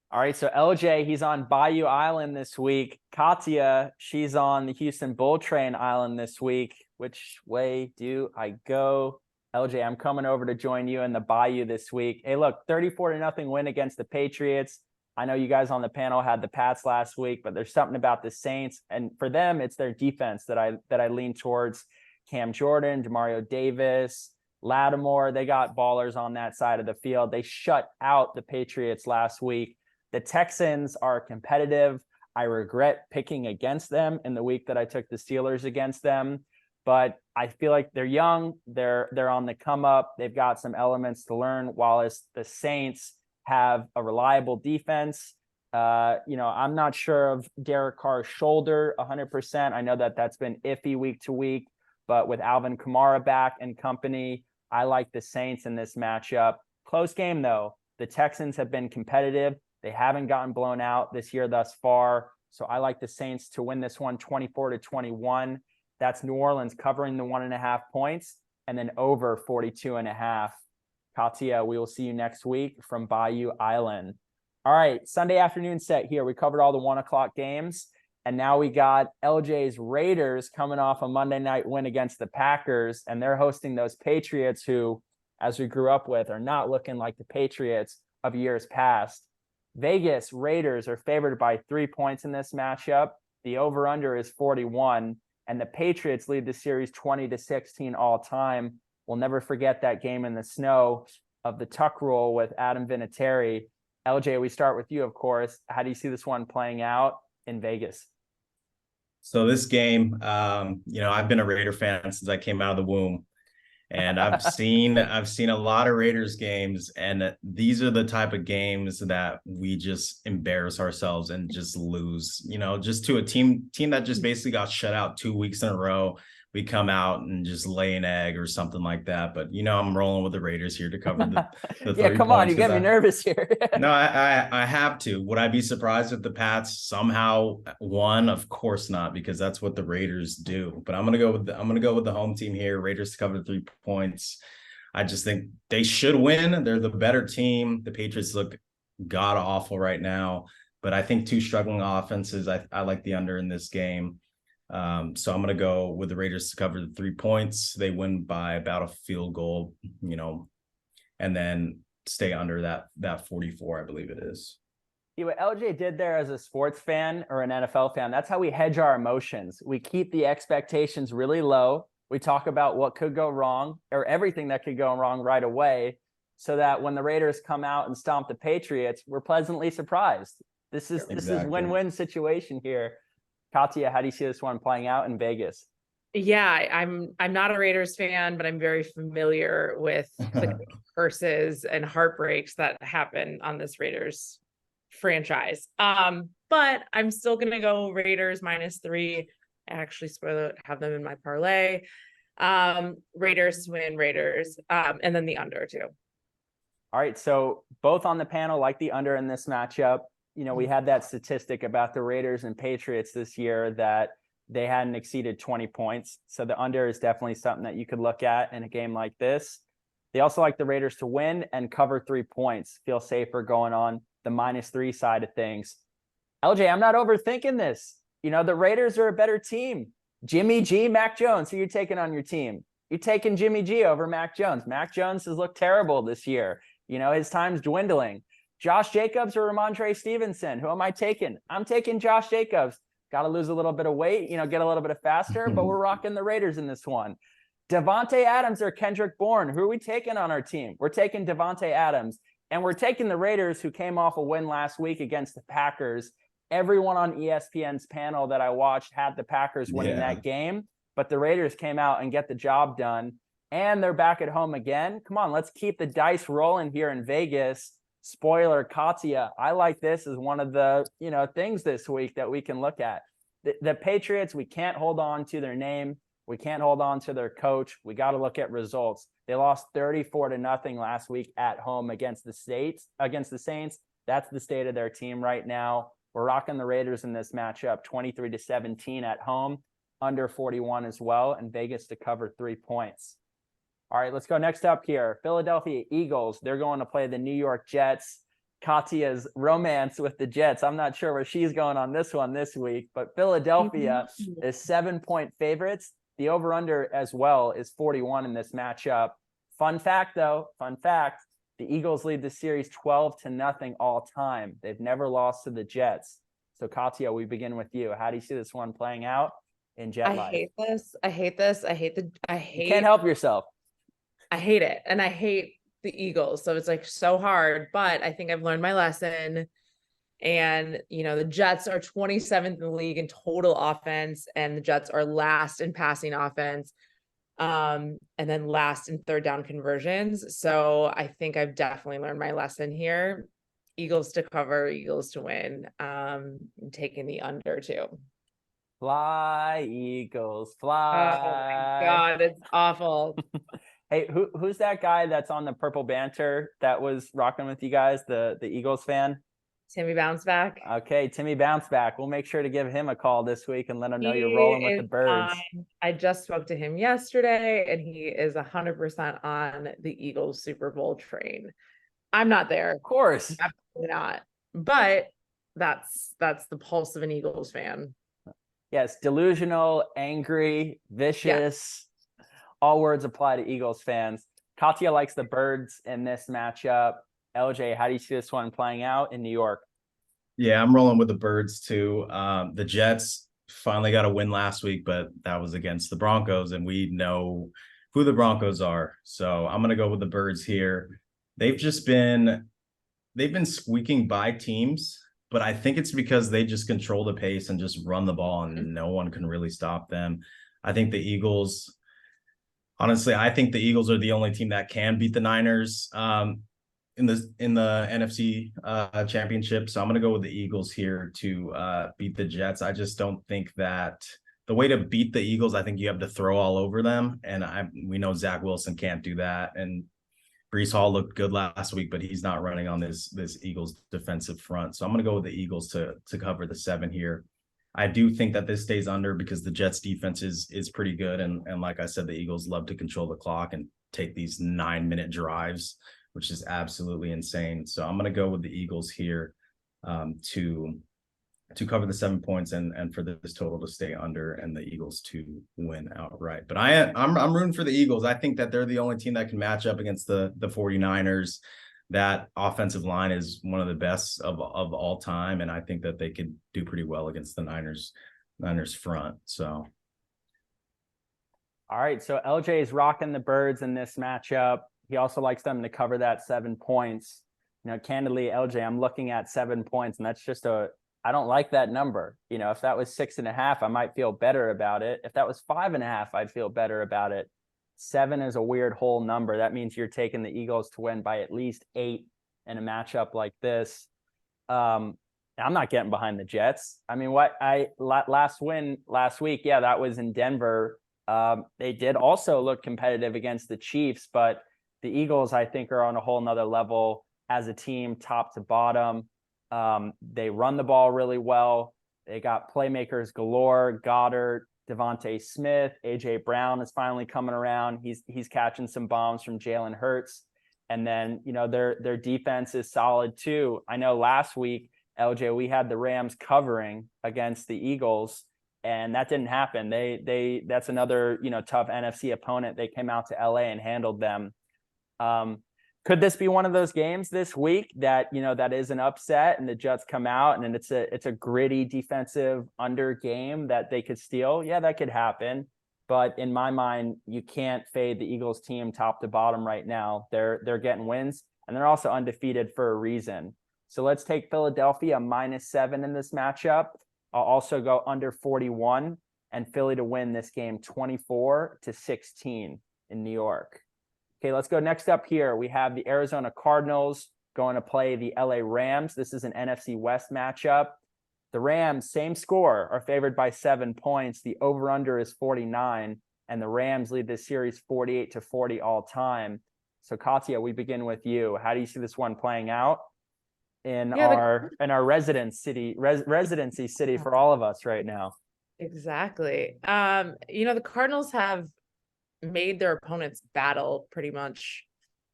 All right, so LJ, he's on Bayou Island this week. Katia, she's on the Houston Bull Train Island this week. Which way do I go? LJ, I'm coming over to join you in the Bayou this week. Hey, look, 34-0 win against the Patriots. I know you guys on the panel had the Pats last week, but there's something about the Saints, and for them, it's their defense that I lean towards. Cam Jordan, Demario Davis, Lattimore, they got ballers on that side of the field. They shut out the Patriots last week. The Texans are competitive. I regret picking against them in the week that I took the Steelers against them, but I feel like they're young. They're on the come up. They've got some elements to learn, while the Saints have a reliable defense. I'm not sure of Derek Carr's shoulder 100%. I know that that's been iffy week to week, but with Alvin Kamara back and company, I like the Saints in this matchup. Close game though. The Texans have been competitive. They haven't gotten blown out this year thus far. So I like the Saints to win this one 24-21. That's New Orleans covering the 1.5 points, and then over 42.5. Katia, we will see you next week from Bayou Island. All right, Sunday afternoon set here. We covered all the 1:00 games, and now we got LJ's Raiders coming off a Monday night win against the Packers, and they're hosting those Patriots who, as we grew up with, are not looking like the Patriots of years past. Vegas Raiders are favored by 3 points in this matchup. The over-under is 41, and the Patriots lead the series 20-16 all time. We'll never forget that game in the snow of the tuck rule with Adam Vinatieri. LJ, we start with you, of course. How do you see this one playing out in Vegas? So this game, I've been a Raider fan since I came out of the womb. And I've seen a lot of Raiders games, and these are the type of games that we just embarrass ourselves and just lose, just to a team that just basically got shut out 2 weeks in a row. We come out and just lay an egg or something like that. But, I'm rolling with the Raiders here to cover the yeah, come on. You get me nervous here. No, I have to. Would I be surprised if the Pats somehow won? Of course not, because that's what the Raiders do. But I'm gonna go with the home team here. Raiders to cover 3 points. I just think they should win. They're the better team. The Patriots look god awful right now, but I think two struggling offenses. I like the under in this game. So I'm going to go with the Raiders to cover the 3 points. They win by about a field goal, and then stay under that 44, I believe it is. Yeah, what LJ did there as a sports fan or an NFL fan, that's how we hedge our emotions. We keep the expectations really low. We talk about what could go wrong or everything that could go wrong right away, so that when the Raiders come out and stomp the Patriots, we're pleasantly surprised. This is win-win situation here. Katia, how do you see this one playing out in Vegas? Yeah, I'm not a Raiders fan, but I'm very familiar with the curses and heartbreaks that happen on this Raiders franchise. But I'm still gonna go Raiders -3. I actually have them in my parlay. Raiders win, Raiders, and then the under too. All right, so both on the panel like the under in this matchup. We had that statistic about the Raiders and Patriots this year that they hadn't exceeded 20 points. So the under is definitely something that you could look at in a game like this. They also like the Raiders to win and cover 3 points. Feel safer going on the -3 side of things. LJ, I'm not overthinking this. The Raiders are a better team. Jimmy G, Mac Jones, who you're taking on your team? You're taking Jimmy G over Mac Jones. Mac Jones has looked terrible this year. His time's dwindling. Josh Jacobs or Ramondre Stevenson? Who am I taking? I'm taking Josh Jacobs. Got to lose a little bit of weight, get a little bit faster, but we're rocking the Raiders in this one. Devontae Adams or Kendrick Bourne? Who are we taking on our team? We're taking Devontae Adams, and we're taking the Raiders, who came off a win last week against the Packers. Everyone on ESPN's panel that I watched had the Packers winning that game. but the Raiders came out and get the job done, and they're back at home again. Come on, let's keep the dice rolling here in Vegas. Spoiler, Katia, I like this as one of the, things this week that we can look at. The Patriots, we can't hold on to their name. We can't hold on to their coach. We got to look at results. They lost 34-0 last week at home against the Saints. That's the state of their team right now. We're rocking the Raiders in this matchup, 23-17 at home, under 41 as well, and Vegas to cover 3 points. All right, let's go next up here. Philadelphia Eagles, they're going to play the New York Jets. Katia's romance with the Jets. I'm not sure where she's going on this one this week, but Philadelphia is 7-point favorites. The over-under as well is 41 in this matchup. Fun fact, the Eagles lead the series 12-0 all time. They've never lost to the Jets. So Katia, we begin with you. How do you see this one playing out in Jet Life? I hate this. You can't help yourself. I hate it. And I hate the Eagles. So it's like so hard, but I think I've learned my lesson. And, the Jets are 27th in the league in total offense, and the Jets are last in passing offense, and then last in third down conversions. So I think I've definitely learned my lesson here. Eagles to cover, Eagles to win. I'm taking the under too. Fly, Eagles, fly. Oh my God, it's awful. Hey, who's that guy that's on the Purple Banter that was rocking with you guys, the Eagles fan? Timmy Bounce Back. Okay, Timmy Bounce Back. We'll make sure to give him a call this week and let him know you're rolling with the birds. I just spoke to him yesterday, and he is 100% on the Eagles Super Bowl train. I'm not there. Of course. Absolutely not. But that's the pulse of an Eagles fan. Yes, delusional, angry, vicious. Yeah. All words apply to Eagles fans. Katia likes the birds in this matchup. LJ, how do you see this one playing out in New York? Yeah, I'm rolling with the birds too. The Jets finally got a win last week, but that was against the Broncos, and we know who the Broncos are. So I'm going to go with the birds here. They've been squeaking by teams, but I think it's because they just control the pace and just run the ball, and no one can really stop them. I think the Eagles, honestly, I think the Eagles are the only team that can beat the Niners in the NFC championship. So I'm going to go with the Eagles here to beat the Jets. I just don't think that the way to beat the Eagles, I think you have to throw all over them. And we know Zach Wilson can't do that. And Breece Hall looked good last week, but he's not running on this Eagles defensive front. So I'm going to go with the Eagles to cover the 7 here. I do think that this stays under because the Jets defense is pretty good. And like I said, the Eagles love to control the clock and take these 9-minute drives, which is absolutely insane. So I'm going to go with the Eagles here to cover the 7 points and for this total to stay under and the Eagles to win outright. But I'm rooting for the Eagles. I think that they're the only team that can match up against the 49ers. That offensive line is one of the best of all time, and I think that they could do pretty well against the Niners front. So, all right. So LJ is rocking the birds in this matchup. He also likes them to cover that 7 points. Candidly, LJ, I'm looking at 7 points, and that's just I don't like that number. If that was 6.5, I might feel better about it. If that was 5.5, I'd feel better about it. 7 is a weird whole number. That means you're taking the Eagles to win by at least 8 in a matchup like this. I'm not getting behind the Jets. I mean, last week, yeah, that was in Denver. They did also look competitive against the Chiefs, but the Eagles, I think, are on a whole nother level as a team, top to bottom. They run the ball really well. They got playmakers galore. Goddard, Devontae Smith, AJ Brown is finally coming around. He's catching some bombs from Jalen Hurts. And then, their defense is solid too. I know last week, LJ, we had the Rams covering against the Eagles, and that didn't happen. That's another, tough NFC opponent. They came out to LA and handled them. Could this be one of those games this week that, that is an upset and the Jets come out and it's a gritty defensive under game that they could steal? Yeah, that could happen. But in my mind, you can't fade the Eagles team top to bottom right now. They're getting wins, and they're also undefeated for a reason. So let's take Philadelphia -7 in this matchup. I'll also go under 41. and Philly to win this game 24-16 in New York. Okay, let's go next up here. We have the Arizona Cardinals going to play the LA Rams. This is an NFC West matchup. The Rams, same score, are favored by 7 points. The over-under is 49, and the Rams lead this series 48-40 all time. So Katia, we begin with you. How do you see this one playing out in our residency city for all of us right now? Exactly. The Cardinals have made their opponents battle pretty much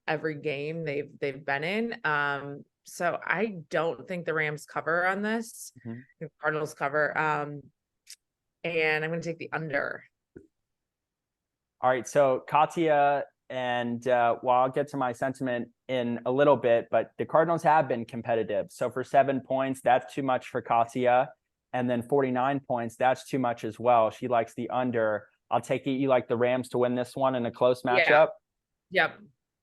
every game they've been in. So I don't think the Rams cover on this. The Cardinals cover. And I'm going to take the under. All right. So Katia, and I'll get to my sentiment in a little bit, but the Cardinals have been competitive. So for 7 points, that's too much for Katia. And then 49 points, that's too much as well. She likes the under. I'll take it. You like the Rams to win this one in a close matchup? Yeah. Yep.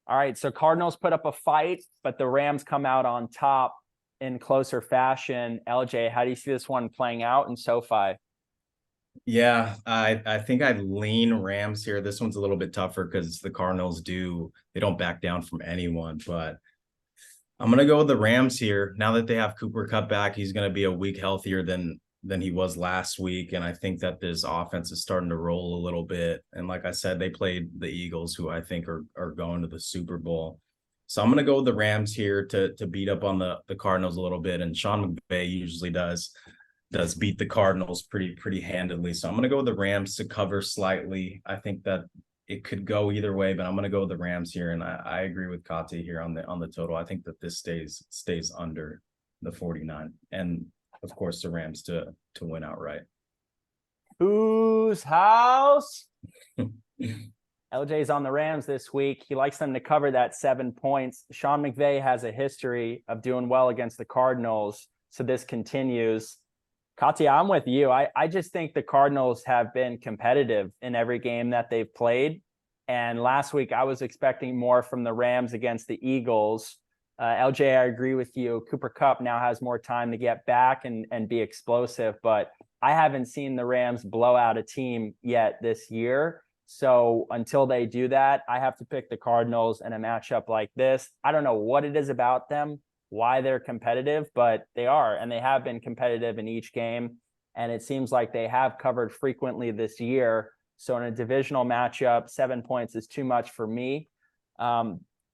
All right. So Cardinals put up a fight, but the Rams come out on top in closer fashion. LJ, how do you see this one playing out in SoFi? Yeah, I think I'd lean Rams here. This one's a little bit tougher because the Cardinals they don't back down from anyone, but I'm going to go with the Rams here. Now that they have Cooper Kupp back, he's going to be a week healthier than he was last week. And I think that this offense is starting to roll a little bit. And like I said, they played the Eagles, who I think are going to the Super Bowl. So I'm going to go with the Rams here to beat up on the Cardinals a little bit. And Sean McVay usually does beat the Cardinals pretty handedly. So I'm going to go with the Rams to cover slightly. I think that it could go either way, but I'm going to go with the Rams here. And I agree with Katia here on the total. I think that this stays under the 49. And of course the Rams to win outright. Whose house? LJ's on the Rams this week. He likes them to cover that 7 points. Sean McVay has a history of doing well against the Cardinals. So this continues. Katia, I'm with you. I just think the Cardinals have been competitive in every game that they've played. And last week, I was expecting more from the Rams against the Eagles. LJ, I agree with you. Cooper Kupp now has more time to get back and be explosive, but I haven't seen the Rams blow out a team yet this year. So until they do that, I have to pick the Cardinals in a matchup like this. I don't know what it is about them, why they're competitive, but they are, and they have been competitive in each game. And it seems like they have covered frequently this year. So in a divisional matchup, 7 points is too much for me.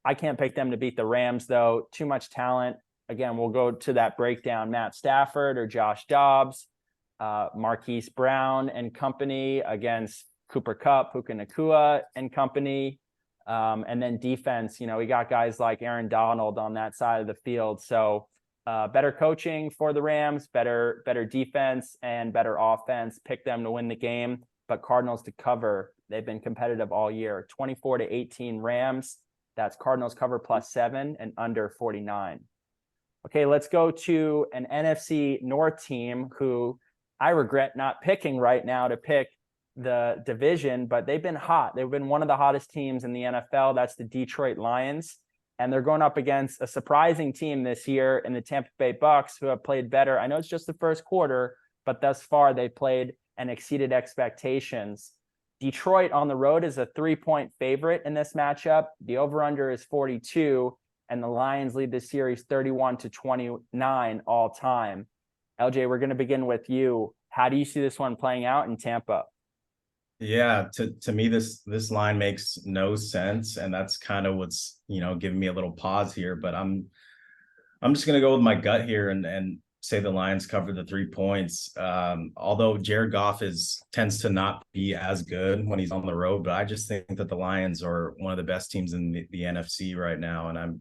I can't pick them to beat the Rams, though. Too much talent. Again, we'll go to that breakdown. Matt Stafford or Josh Dobbs, Marquise Brown and company against Cooper Kupp, Puka Nacua and company. And then defense, we got guys like Aaron Donald on that side of the field. So better coaching for the Rams, better defense and better offense. Pick them to win the game, but Cardinals to cover. They've been competitive all year. 24-18 Rams. That's Cardinals cover +7 and under 49. Okay, let's go to an NFC North team who I regret not picking right now to pick the division, but they've been hot. They've been one of the hottest teams in the NFL. That's the Detroit Lions. And they're going up against a surprising team this year in the Tampa Bay Bucks, who have played better. I know it's just the first quarter, but thus far they played and exceeded expectations. Detroit on the road is a 3-point favorite in this matchup. The over-under is 42, and the Lions lead the series 31-29 all time. LJ, we're going to begin with you. How do you see this one playing out in Tampa? Yeah, to me, this line makes no sense. And that's kind of what's, giving me a little pause here, but I'm just going to go with my gut here and say the Lions cover the 3 points. Although Jared Goff tends to not be as good when he's on the road, but I just think that the Lions are one of the best teams in the NFC right now. And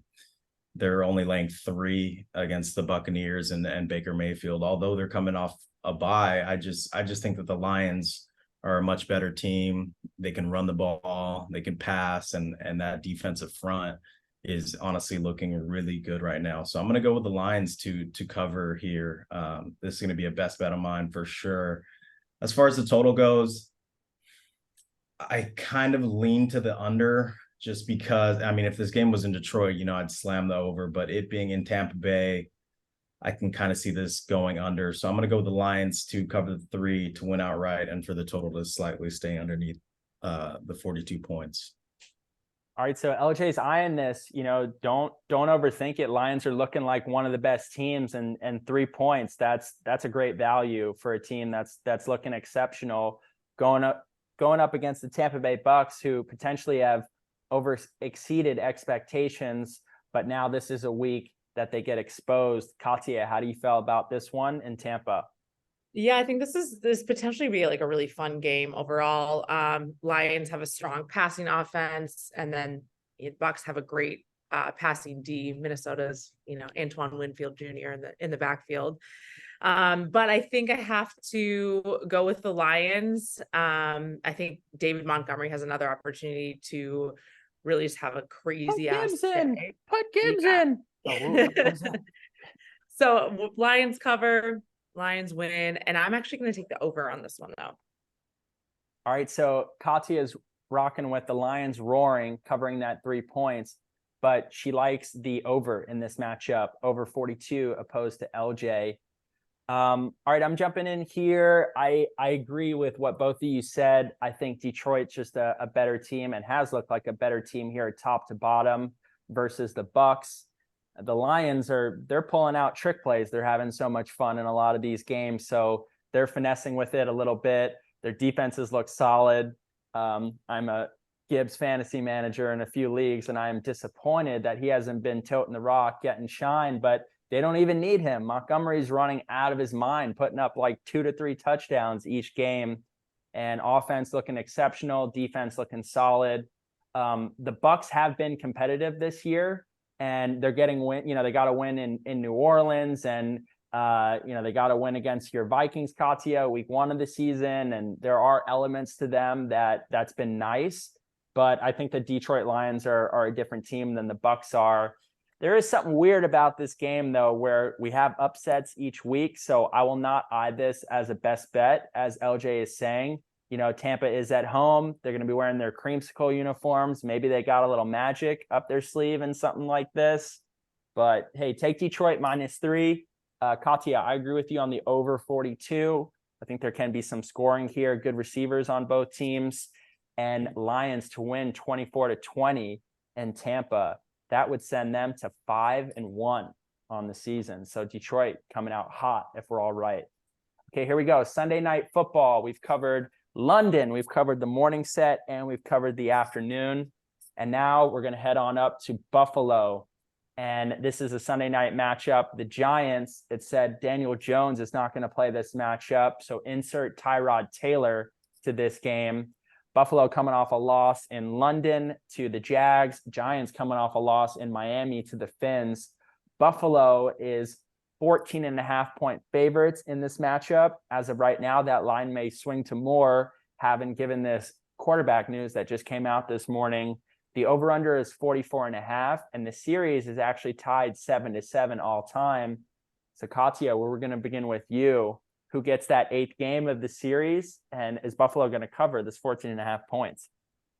they're only laying 3 against the Buccaneers and Baker Mayfield. Although they're coming off a bye, I just think that the Lions are a much better team. They can run the ball, they can pass, and that defensive front is honestly looking really good right now. So I'm going to go with the Lions to cover here. This is going to be a best bet of mine for sure. As far as the total goes, I kind of lean to the under just because, if this game was in Detroit, I'd slam the over, but it being in Tampa Bay, I can kind of see this going under. So I'm going to go with the Lions to cover the 3 to win outright, and for the total to slightly stay underneath the 42 points. All right, so LJ's eyeing this. Don't overthink it. Lions are looking like one of the best teams, and 3 points. That's a great value for a team that's looking exceptional, going up against the Tampa Bay Bucks, who potentially have exceeded expectations, but now this is a week that they get exposed. Katia, how do you feel about this one in Tampa? Yeah, I think this potentially be like a really fun game overall. Lions have a strong passing offense, and then the Bucks have a great passing D. Minnesota's, Antoine Winfield Jr. in the backfield. But I think I have to go with the Lions. I think David Montgomery has another opportunity to really just have a crazy ass day. Put Gibbs in. So Lions cover, Lions win, and I'm actually going to take the over on this one though. All right, so Katia is rocking with the Lions roaring, covering that 3 points, but she likes the over in this matchup, over 42 opposed to LJ. All right, I'm jumping in here. I agree with what both of you said. I think Detroit's just a better team and has looked like a better team here top to bottom versus the Bucks. The Lions they're pulling out trick plays. They're having so much fun in a lot of these games, so they're finessing with it a little bit. Their defenses look solid. I'm a Gibbs fantasy manager in a few leagues, and I am disappointed that he hasn't been toting the rock, getting shine, but they don't even need him. Montgomery's running out of his mind, putting up like 2 to 3 touchdowns each game, and offense looking exceptional, defense looking solid. The Bucks have been competitive this year, and they're getting win. They got to win in New Orleans, and they got to win against your Vikings, Katia, week 1 of the season, and there are elements to them that's been nice. But I think the Detroit Lions are a different team than the Bucks are. There is something weird about this game, though, where we have upsets each week. So I will not eye this as a best bet, as LJ is saying. Tampa is at home. They're going to be wearing their creamsicle uniforms. Maybe they got a little magic up their sleeve and something like this. But hey, take Detroit -3. Katia, I agree with you on the over 42. I think there can be some scoring here. Good receivers on both teams. And Lions to win 24-20 in Tampa. That would send them to 5-1 on the season. So Detroit coming out hot if we're all right. Okay, here we go. Sunday night football. We've covered London. We've covered the morning set, and we've covered the afternoon. And now we're going to head on up to Buffalo. And this is a Sunday night matchup. The Giants, it said Daniel Jones is not going to play this matchup. So insert Tyrod Taylor to this game. Buffalo coming off a loss in London to the Jags. Giants coming off a loss in Miami to the Fins. Buffalo is 14.5-point favorites in this matchup. As of right now, that line may swing to more, having given this quarterback news that just came out this morning. The over-under is 44.5, and the series is actually tied 7-7 all time. So Katia, we're going to begin with you. Who gets that 8th game of the series, and is Buffalo going to cover this 14.5 points?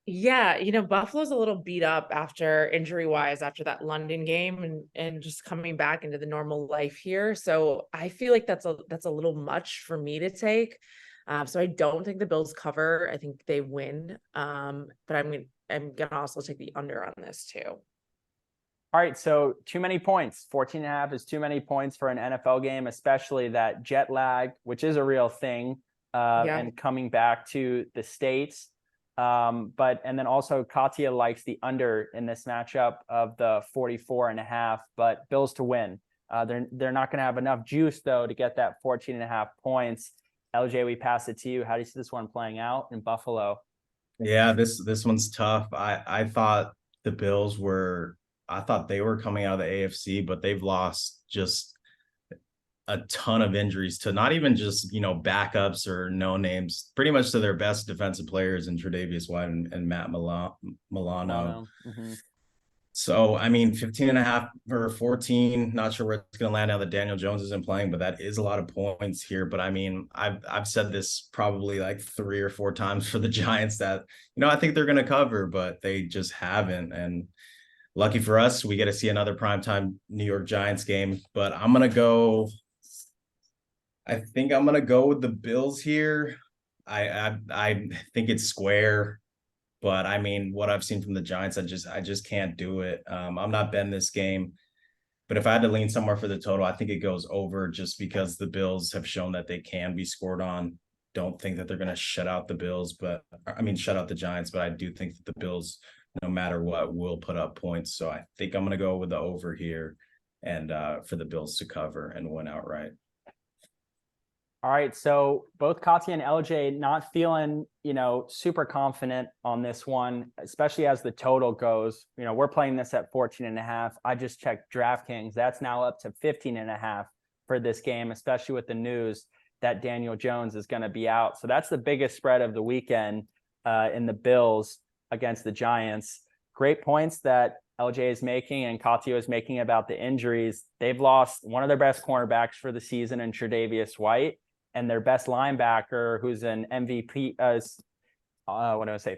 Yeah, Buffalo's a little beat up after injury-wise after that London game and just coming back into the normal life here. So I feel like that's a little much for me to take. So I don't think the Bills cover. I think they win. But I'm gonna also take the under on this too. All right, so too many points. 14.5 is too many points for an NFL game, especially that jet lag, which is a real thing, and coming back to the States. And then also Katia likes the under in this matchup of the 44.5, but Bills to win. They're not going to have enough juice, though, to get that 14.5 points. LJ, we pass it to you. How do you see this one playing out in Buffalo? Yeah, this one's tough. I thought the Bills they were coming out of the AFC, but they've lost just a ton of injuries to not even just, backups or no names, pretty much to their best defensive players in Tre'Davious White and Matt Milano. Mm-hmm. So, 15.5 or 14, not sure where it's going to land now that Daniel Jones isn't playing, but that is a lot of points here. But I've said this probably like 3 or 4 times for the Giants that, I think they're going to cover, but they just haven't. And lucky for us, we get to see another primetime New York Giants game. But I'm gonna go. I think I'm gonna go with the Bills here. I think it's square, but I mean, what I've seen from the Giants, I just can't do it. I'm not betting this game, but if I had to lean somewhere for the total, I think it goes over just because the Bills have shown that they can be scored on. Don't think that they're going to shut out the Bills, but I mean, shut out the Giants, but I do think that the Bills, no matter what, will put up points. So I think I'm going to go with the over here and for the Bills to cover and win outright. All right, so both Katia and LJ not feeling, super confident on this one, especially as the total goes. We're playing this at 14.5. I just checked DraftKings. That's now up to 15.5 for this game, especially with the news that Daniel Jones is going to be out. So that's the biggest spread of the weekend in the Bills against the Giants. Great points that LJ is making and Katia is making about the injuries. They've lost one of their best cornerbacks for the season in Tre'Davious White, and their best linebacker, who's an MVP,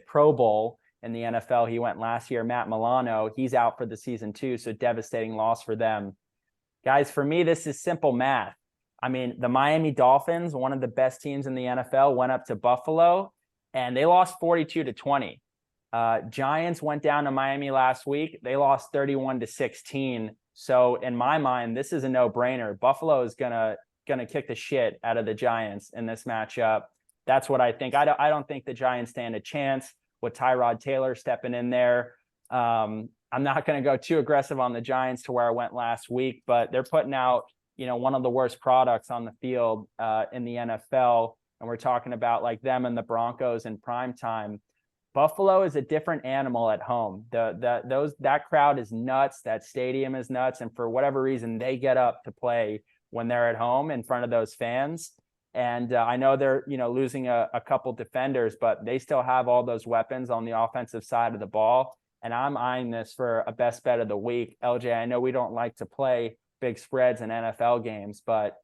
Pro Bowl in the NFL. He went last year, Matt Milano. He's out for the season too, so devastating loss for them. Guys, for me, this is simple math. I mean, the Miami Dolphins, one of the best teams in the NFL, went up to Buffalo, and they lost 42-20. Giants went down to Miami last week. They lost 31-16. So in my mind, this is a no-brainer. Buffalo is gonna kick the shit out of the Giants in this matchup. That's what I think. I don't think the Giants stand a chance with Tyrod Taylor stepping in there. I'm not going to go too aggressive on the Giants to where I went last week, but they're putting out, one of the worst products on the field in the NFL. And we're talking about like them and the Broncos in prime time. Buffalo is a different animal at home. That crowd is nuts. That stadium is nuts. And for whatever reason, they get up to play when they're at home in front of those fans. And I know they're, losing a couple defenders, but they still have all those weapons on the offensive side of the ball. And I'm eyeing this for a best bet of the week. LJ, I know we don't like to play big spreads in NFL games, but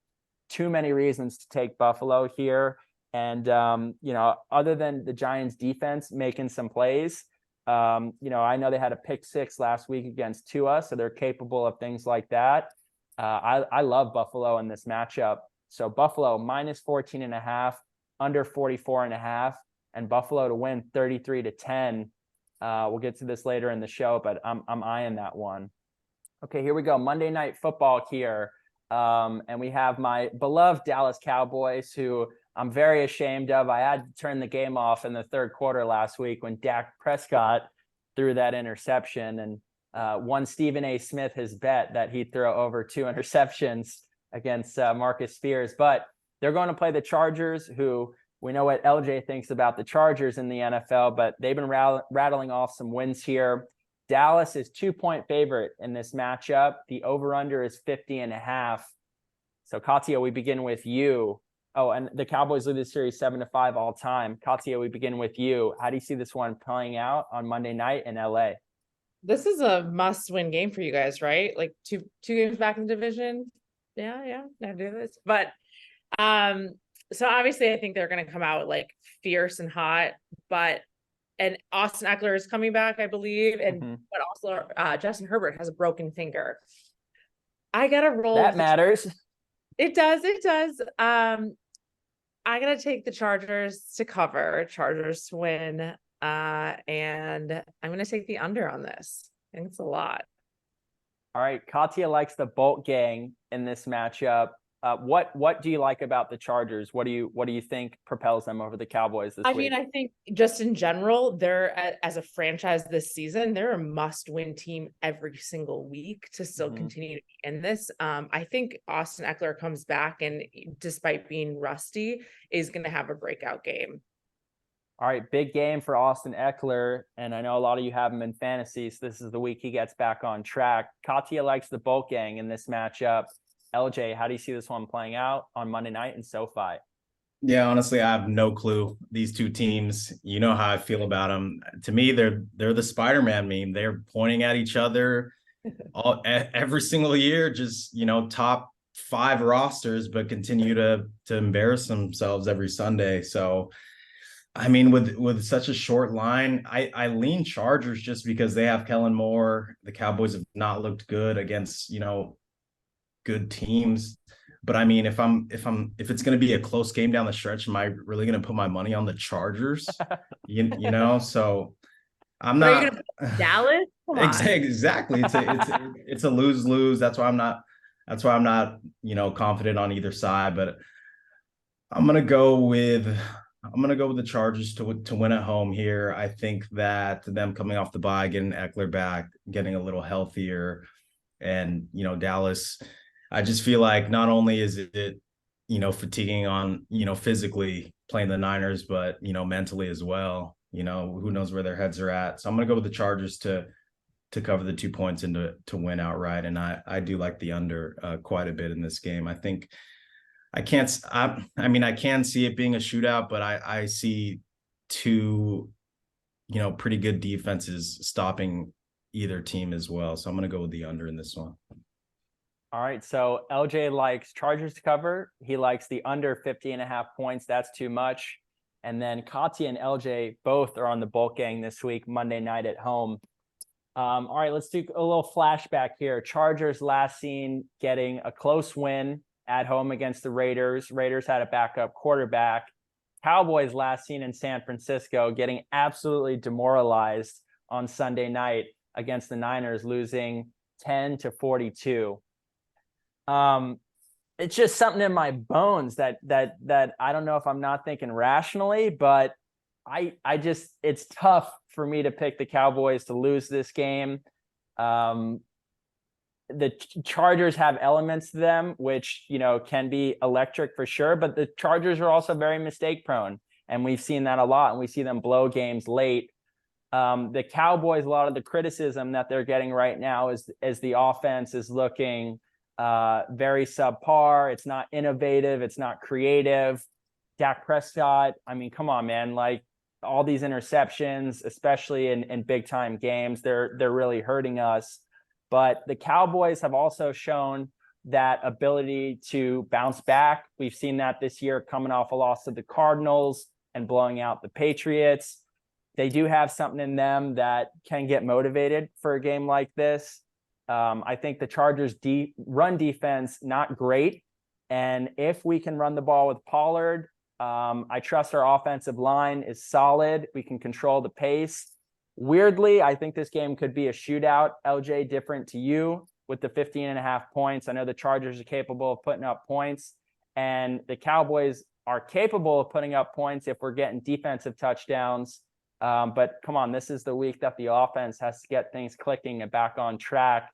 too many reasons to take Buffalo here. And, other than the Giants defense making some plays, I know they had a pick six last week against Tua, so they're capable of things like that. I love Buffalo in this matchup. So Buffalo minus 14.5, under 44.5, and Buffalo to win 33-10. We'll get to this later in the show, but I'm eyeing that one. Okay, here we go. Monday Night Football here. And we have my beloved Dallas Cowboys, who I'm very ashamed of. I had to turn the game off in the third quarter last week when Dak Prescott threw that interception, and one Stephen A. Smith has bet that he'd throw over 2 interceptions against Marcus Spears. But they're going to play the Chargers, who we know what LJ thinks about the Chargers in the NFL, but they've been rattling off some wins here. Dallas is 2-point favorite in this matchup. The over-under is 50.5. So Katia, we begin with you. Oh, and the Cowboys lead the series 7-5 all time. Katia, we begin with you. How do you see this one playing out on Monday night in LA? This is a must-win game for you guys, right? Like two games back in the division. Yeah, I do this. But so obviously I think they're going to come out like fierce and hot, and Austin Eckler is coming back, I believe, and but also Justin Herbert has a broken finger. I gotta roll. That matters. It does. I gotta take the Chargers to cover, Chargers to win, and I'm gonna take the under on this. I think it's a lot. All right, Katia likes the Bolt gang in this matchup. What do you like about the Chargers? What do you think propels them over the Cowboys this week? I mean, I think just in general, they're as a franchise this season, they're a must-win team every single week to still continue to be in this. I think Austin Eckler comes back and, despite being rusty, is going to have a breakout game. All right, big game for Austin Eckler, and I know a lot of you have him in fantasy, so this is the week he gets back on track. Katia likes the Bolt gang in this matchup. LJ, how do you see this one playing out on Monday night in SoFi? Yeah, honestly, I have no clue. These two teams, you know how I feel about them. To me, they're the Spider-Man meme. They're pointing at each other every single year, just, top 5 rosters, but continue to embarrass themselves every Sunday. So I mean, with such a short line, I lean Chargers just because they have Kellen Moore. The Cowboys have not looked good against, good teams. But I mean, if it's going to be a close game down the stretch, am I really going to put my money on the Chargers? So I'm Are you not gonna put Dallas? Come on. exactly. It's a lose-lose. That's why I'm not confident on either side. But I'm gonna go with the Chargers to win at home here. I think that them coming off the bye, getting Eckler back, getting a little healthier, and Dallas. I just feel like not only is it fatiguing on physically playing the Niners, but mentally as well. Who knows where their heads are at. So I'm gonna go with the Chargers to cover the 2 points and to win outright. And I do like the under quite a bit in this game. I think I can't. I mean, I can see it being a shootout, but I see two, pretty good defenses stopping either team as well. So I'm going to go with the under in this one. All right. So LJ likes Chargers to cover. He likes the under 50.5 points. That's too much. And then Katia and LJ both are on the bulk gang this week, Monday night at home. All right, let's do a little flashback here. Chargers last seen getting a close win at home against the Raiders. Raiders had a backup quarterback. Cowboys last seen in San Francisco getting absolutely demoralized on Sunday night against the Niners, losing 10-42. It's just something in my bones that I don't know if I'm not thinking rationally, but I just, it's tough for me to pick the Cowboys to lose this game. The Chargers have elements to them, which, can be electric for sure, but the Chargers are also very mistake prone. And we've seen that a lot, and we see them blow games late. The Cowboys, a lot of the criticism that they're getting right now is the offense is looking very subpar. It's not innovative. It's not creative. Dak Prescott, I mean, come on, man. Like, all these interceptions, especially in big time games, they're really hurting us. But the Cowboys have also shown that ability to bounce back. We've seen that this year, coming off a loss to the Cardinals and blowing out the Patriots. They do have something in them that can get motivated for a game like this. I think the Chargers run defense, not great. And if we can run the ball with Pollard, I trust our offensive line is solid. We can control the pace. Weirdly, I think this game could be a shootout. LJ, different to you with the 15.5 points. I know the Chargers are capable of putting up points, and the Cowboys are capable of putting up points if we're getting defensive touchdowns. But come on, this is the week that the offense has to get things clicking and back on track.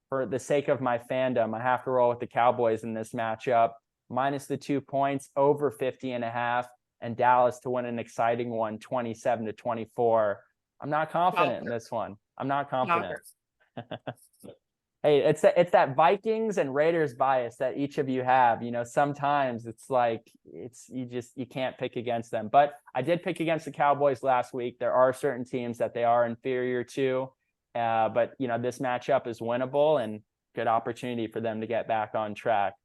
For the sake of my fandom, I have to roll with the Cowboys in this matchup. Minus the 2 points, over 50.5, and Dallas to win an exciting one, 27-24. I'm not confident in this one. I'm not confident. Hey, it's that Vikings and Raiders bias that each of you have. Sometimes it's like you can't pick against them. But I did pick against the Cowboys last week. There are certain teams that they are inferior to. But this matchup is winnable and good opportunity for them to get back on track.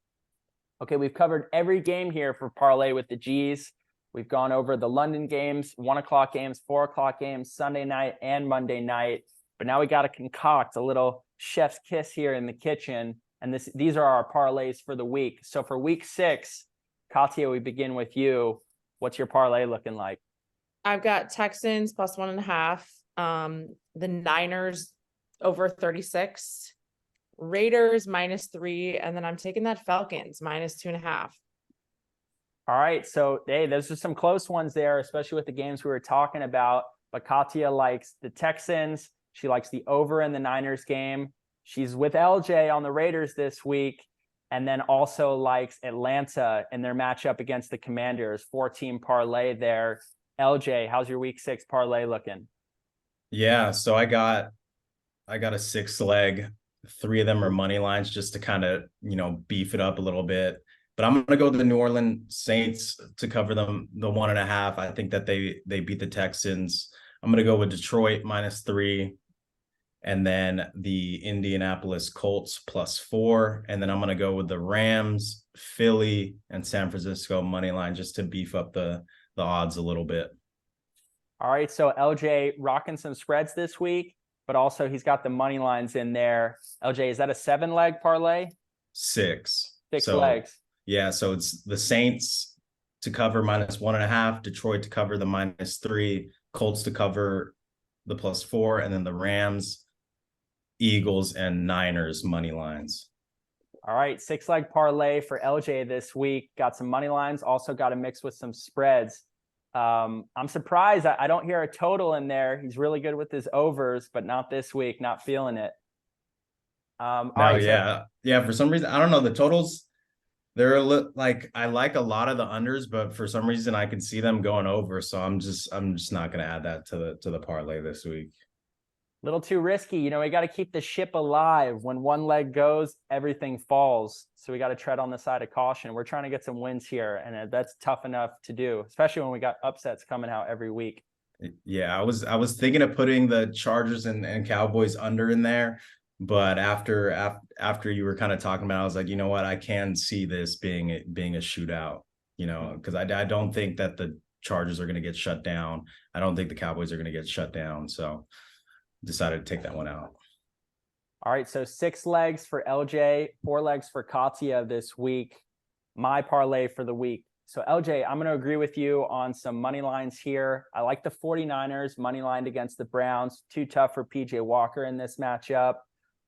Okay, we've covered every game here for Parlay with the G's. We've gone over the London games, 1 o'clock games, 4 o'clock games, Sunday night and Monday night. But now we got to concoct a little chef's kiss here in the kitchen. And these are our parlays for the week. So for week 6, Katia, we begin with you. What's your parlay looking like? I've got Texans plus 1.5. The Niners over 36. Raiders -3. And then I'm taking that Falcons -2.5. All right. So, hey, those are some close ones there, especially with the games we were talking about. But Katia likes the Texans. She likes the over in the Niners game. She's with LJ on the Raiders this week. And then also likes Atlanta in their matchup against the Commanders. 4-team parlay there. LJ, how's your week 6 parlay looking? Yeah. So I got a 6 leg. 3 of them are money lines just to kind of, beef it up a little bit. But I'm going to go with the New Orleans Saints to cover them, the 1.5. I think that they beat the Texans. I'm going to go with Detroit -3. And then the Indianapolis Colts +4. And then I'm going to go with the Rams, Philly, and San Francisco money line just to beef up the odds a little bit. All right, so LJ rocking some spreads this week, but also he's got the money lines in there. LJ, is that a 7-leg parlay? 6. Six So legs. yeah, so it's the Saints to cover -1.5, Detroit to cover the -3, Colts to cover the +4, and then the Rams, Eagles, and Niners money lines. All right, 6-leg parlay for LJ this week. Got some money lines, also got a mix with some spreads. I'm surprised I don't hear a total in there. He's really good with his overs, but not this week, not feeling it. All right, yeah. For some reason, I don't know, the totals. They're like, I like a lot of the unders, but for some reason I can see them going over. So I'm just not going to add that to the parlay this week. little too risky. You know, we got to keep the ship alive. When one leg goes, everything falls. So we got to tread on the side of caution. We're trying to get some wins here, and that's tough enough to do, especially when we got upsets coming out every week. Yeah, I was thinking of putting the Chargers and Cowboys under in there, but after you were kind of talking about it, I was like, you know what, I can see this being a shootout, you know, because I don't think that the Chargers are going to get shut down. I don't think the Cowboys are going to get shut down. So decided to take that one out. All right, so 6 legs for LJ, 4 legs for Katia this week. My parlay for the week. So LJ, I'm going to agree with you on some money lines here. I like the 49ers money lined against the Browns. Too tough for PJ Walker in this matchup.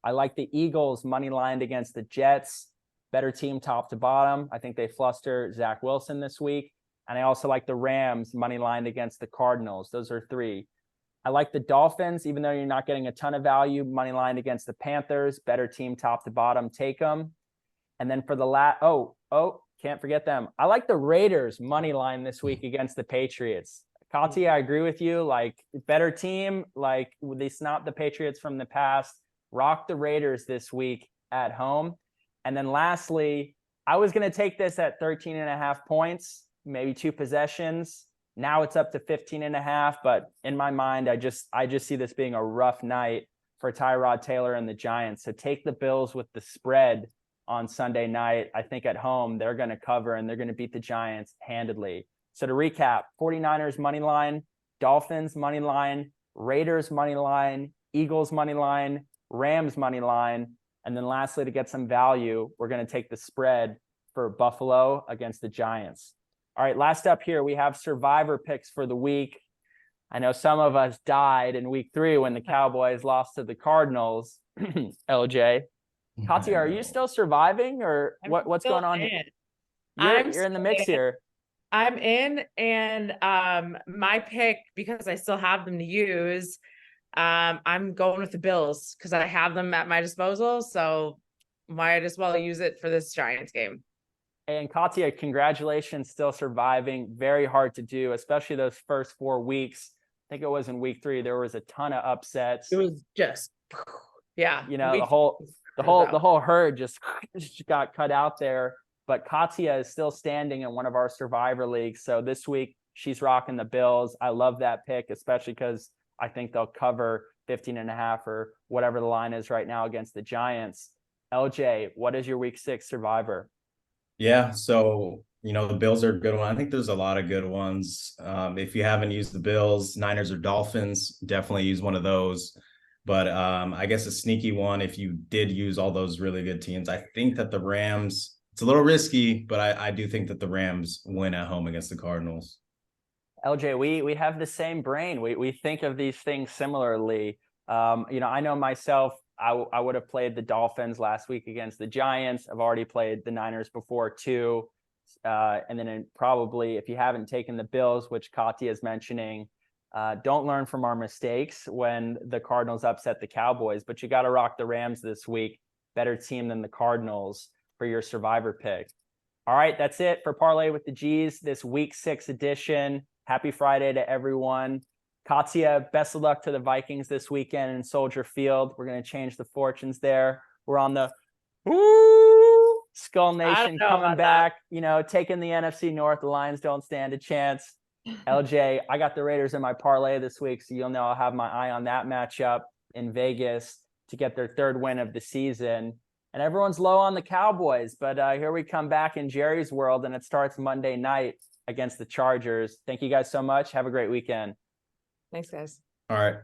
I like the Eagles money lined against the Jets. Better team top to bottom. I think they fluster Zach Wilson this week. And I also like the Rams money lined against the Cardinals. Those are 3. I like the Dolphins, even though you're not getting a ton of value, money lined against the Panthers. Better team top to bottom. Take them. And then for the can't forget them. I like the Raiders money line this week against the Patriots. Katia, I agree with you. Like, better team. Like, they snobbed the Patriots from the past. Rock the Raiders this week at home. And then lastly, I was going to take this at 13.5 points, maybe 2 possessions. Now it's up to 15.5. But in my mind, I just see this being a rough night for Tyrod Taylor and the Giants. So take the Bills with the spread on Sunday night. I think at home they're going to cover and they're going to beat the Giants handedly. So to recap, 49ers money line, Dolphins money line, Raiders money line, Eagles money line, Rams money line, and then lastly, to get some value, we're going to take the spread for Buffalo against the Giants. All right, last up here, we have survivor picks for the week. I know some of us died in week 3 when the Cowboys lost to the Cardinals. LJ. Katia, are you still surviving, or what's going on here? You're in the mix here. I'm in, and my pick, because I still have them to use, I'm going with the Bills because I have them at my disposal. So might as well use it for this Giants game. And Katia, congratulations, still surviving. Very hard to do, especially those first 4 weeks. I think it was in week 3. There was a ton of upsets. It was just, yeah. You know, the whole herd just got cut out there. But Katia is still standing in one of our survivor leagues. So this week she's rocking the Bills. I love that pick, especially because I think they'll cover 15.5 or whatever the line is right now against the Giants. LJ, what is your week 6 survivor? Yeah, so you know, the Bills are a good one. I think there's a lot of good ones. If you haven't used the Bills, Niners or Dolphins, definitely use one of those. But I guess a sneaky one, if you did use all those really good teams, I think that the Rams, it's a little risky, but I do think that the Rams win at home against the Cardinals. LJ, we have the same brain. We think of these things similarly. You know, I know myself, I would have played the Dolphins last week against the Giants. I've already played the Niners before too. And then probably, if you haven't taken the Bills, which Katia is mentioning, don't learn from our mistakes when the Cardinals upset the Cowboys, but you got to rock the Rams this week. Better team than the Cardinals for your survivor pick. All right, that's it for Parlay with the G's, this week 6 edition. Happy Friday to everyone. Katia, best of luck to the Vikings this weekend in Soldier Field. We're going to change the fortunes there. We're on the Skull Nation coming back, you know, taking the NFC North. The Lions don't stand a chance. LJ, I got the Raiders in my parlay this week, so you'll know I'll have my eye on that matchup in Vegas to get their 3rd win of the season. And everyone's low on the Cowboys, but here we come back in Jerry's world, and it starts Monday night against the Chargers. Thank you guys so much. Have a great weekend. Thanks, guys. All right.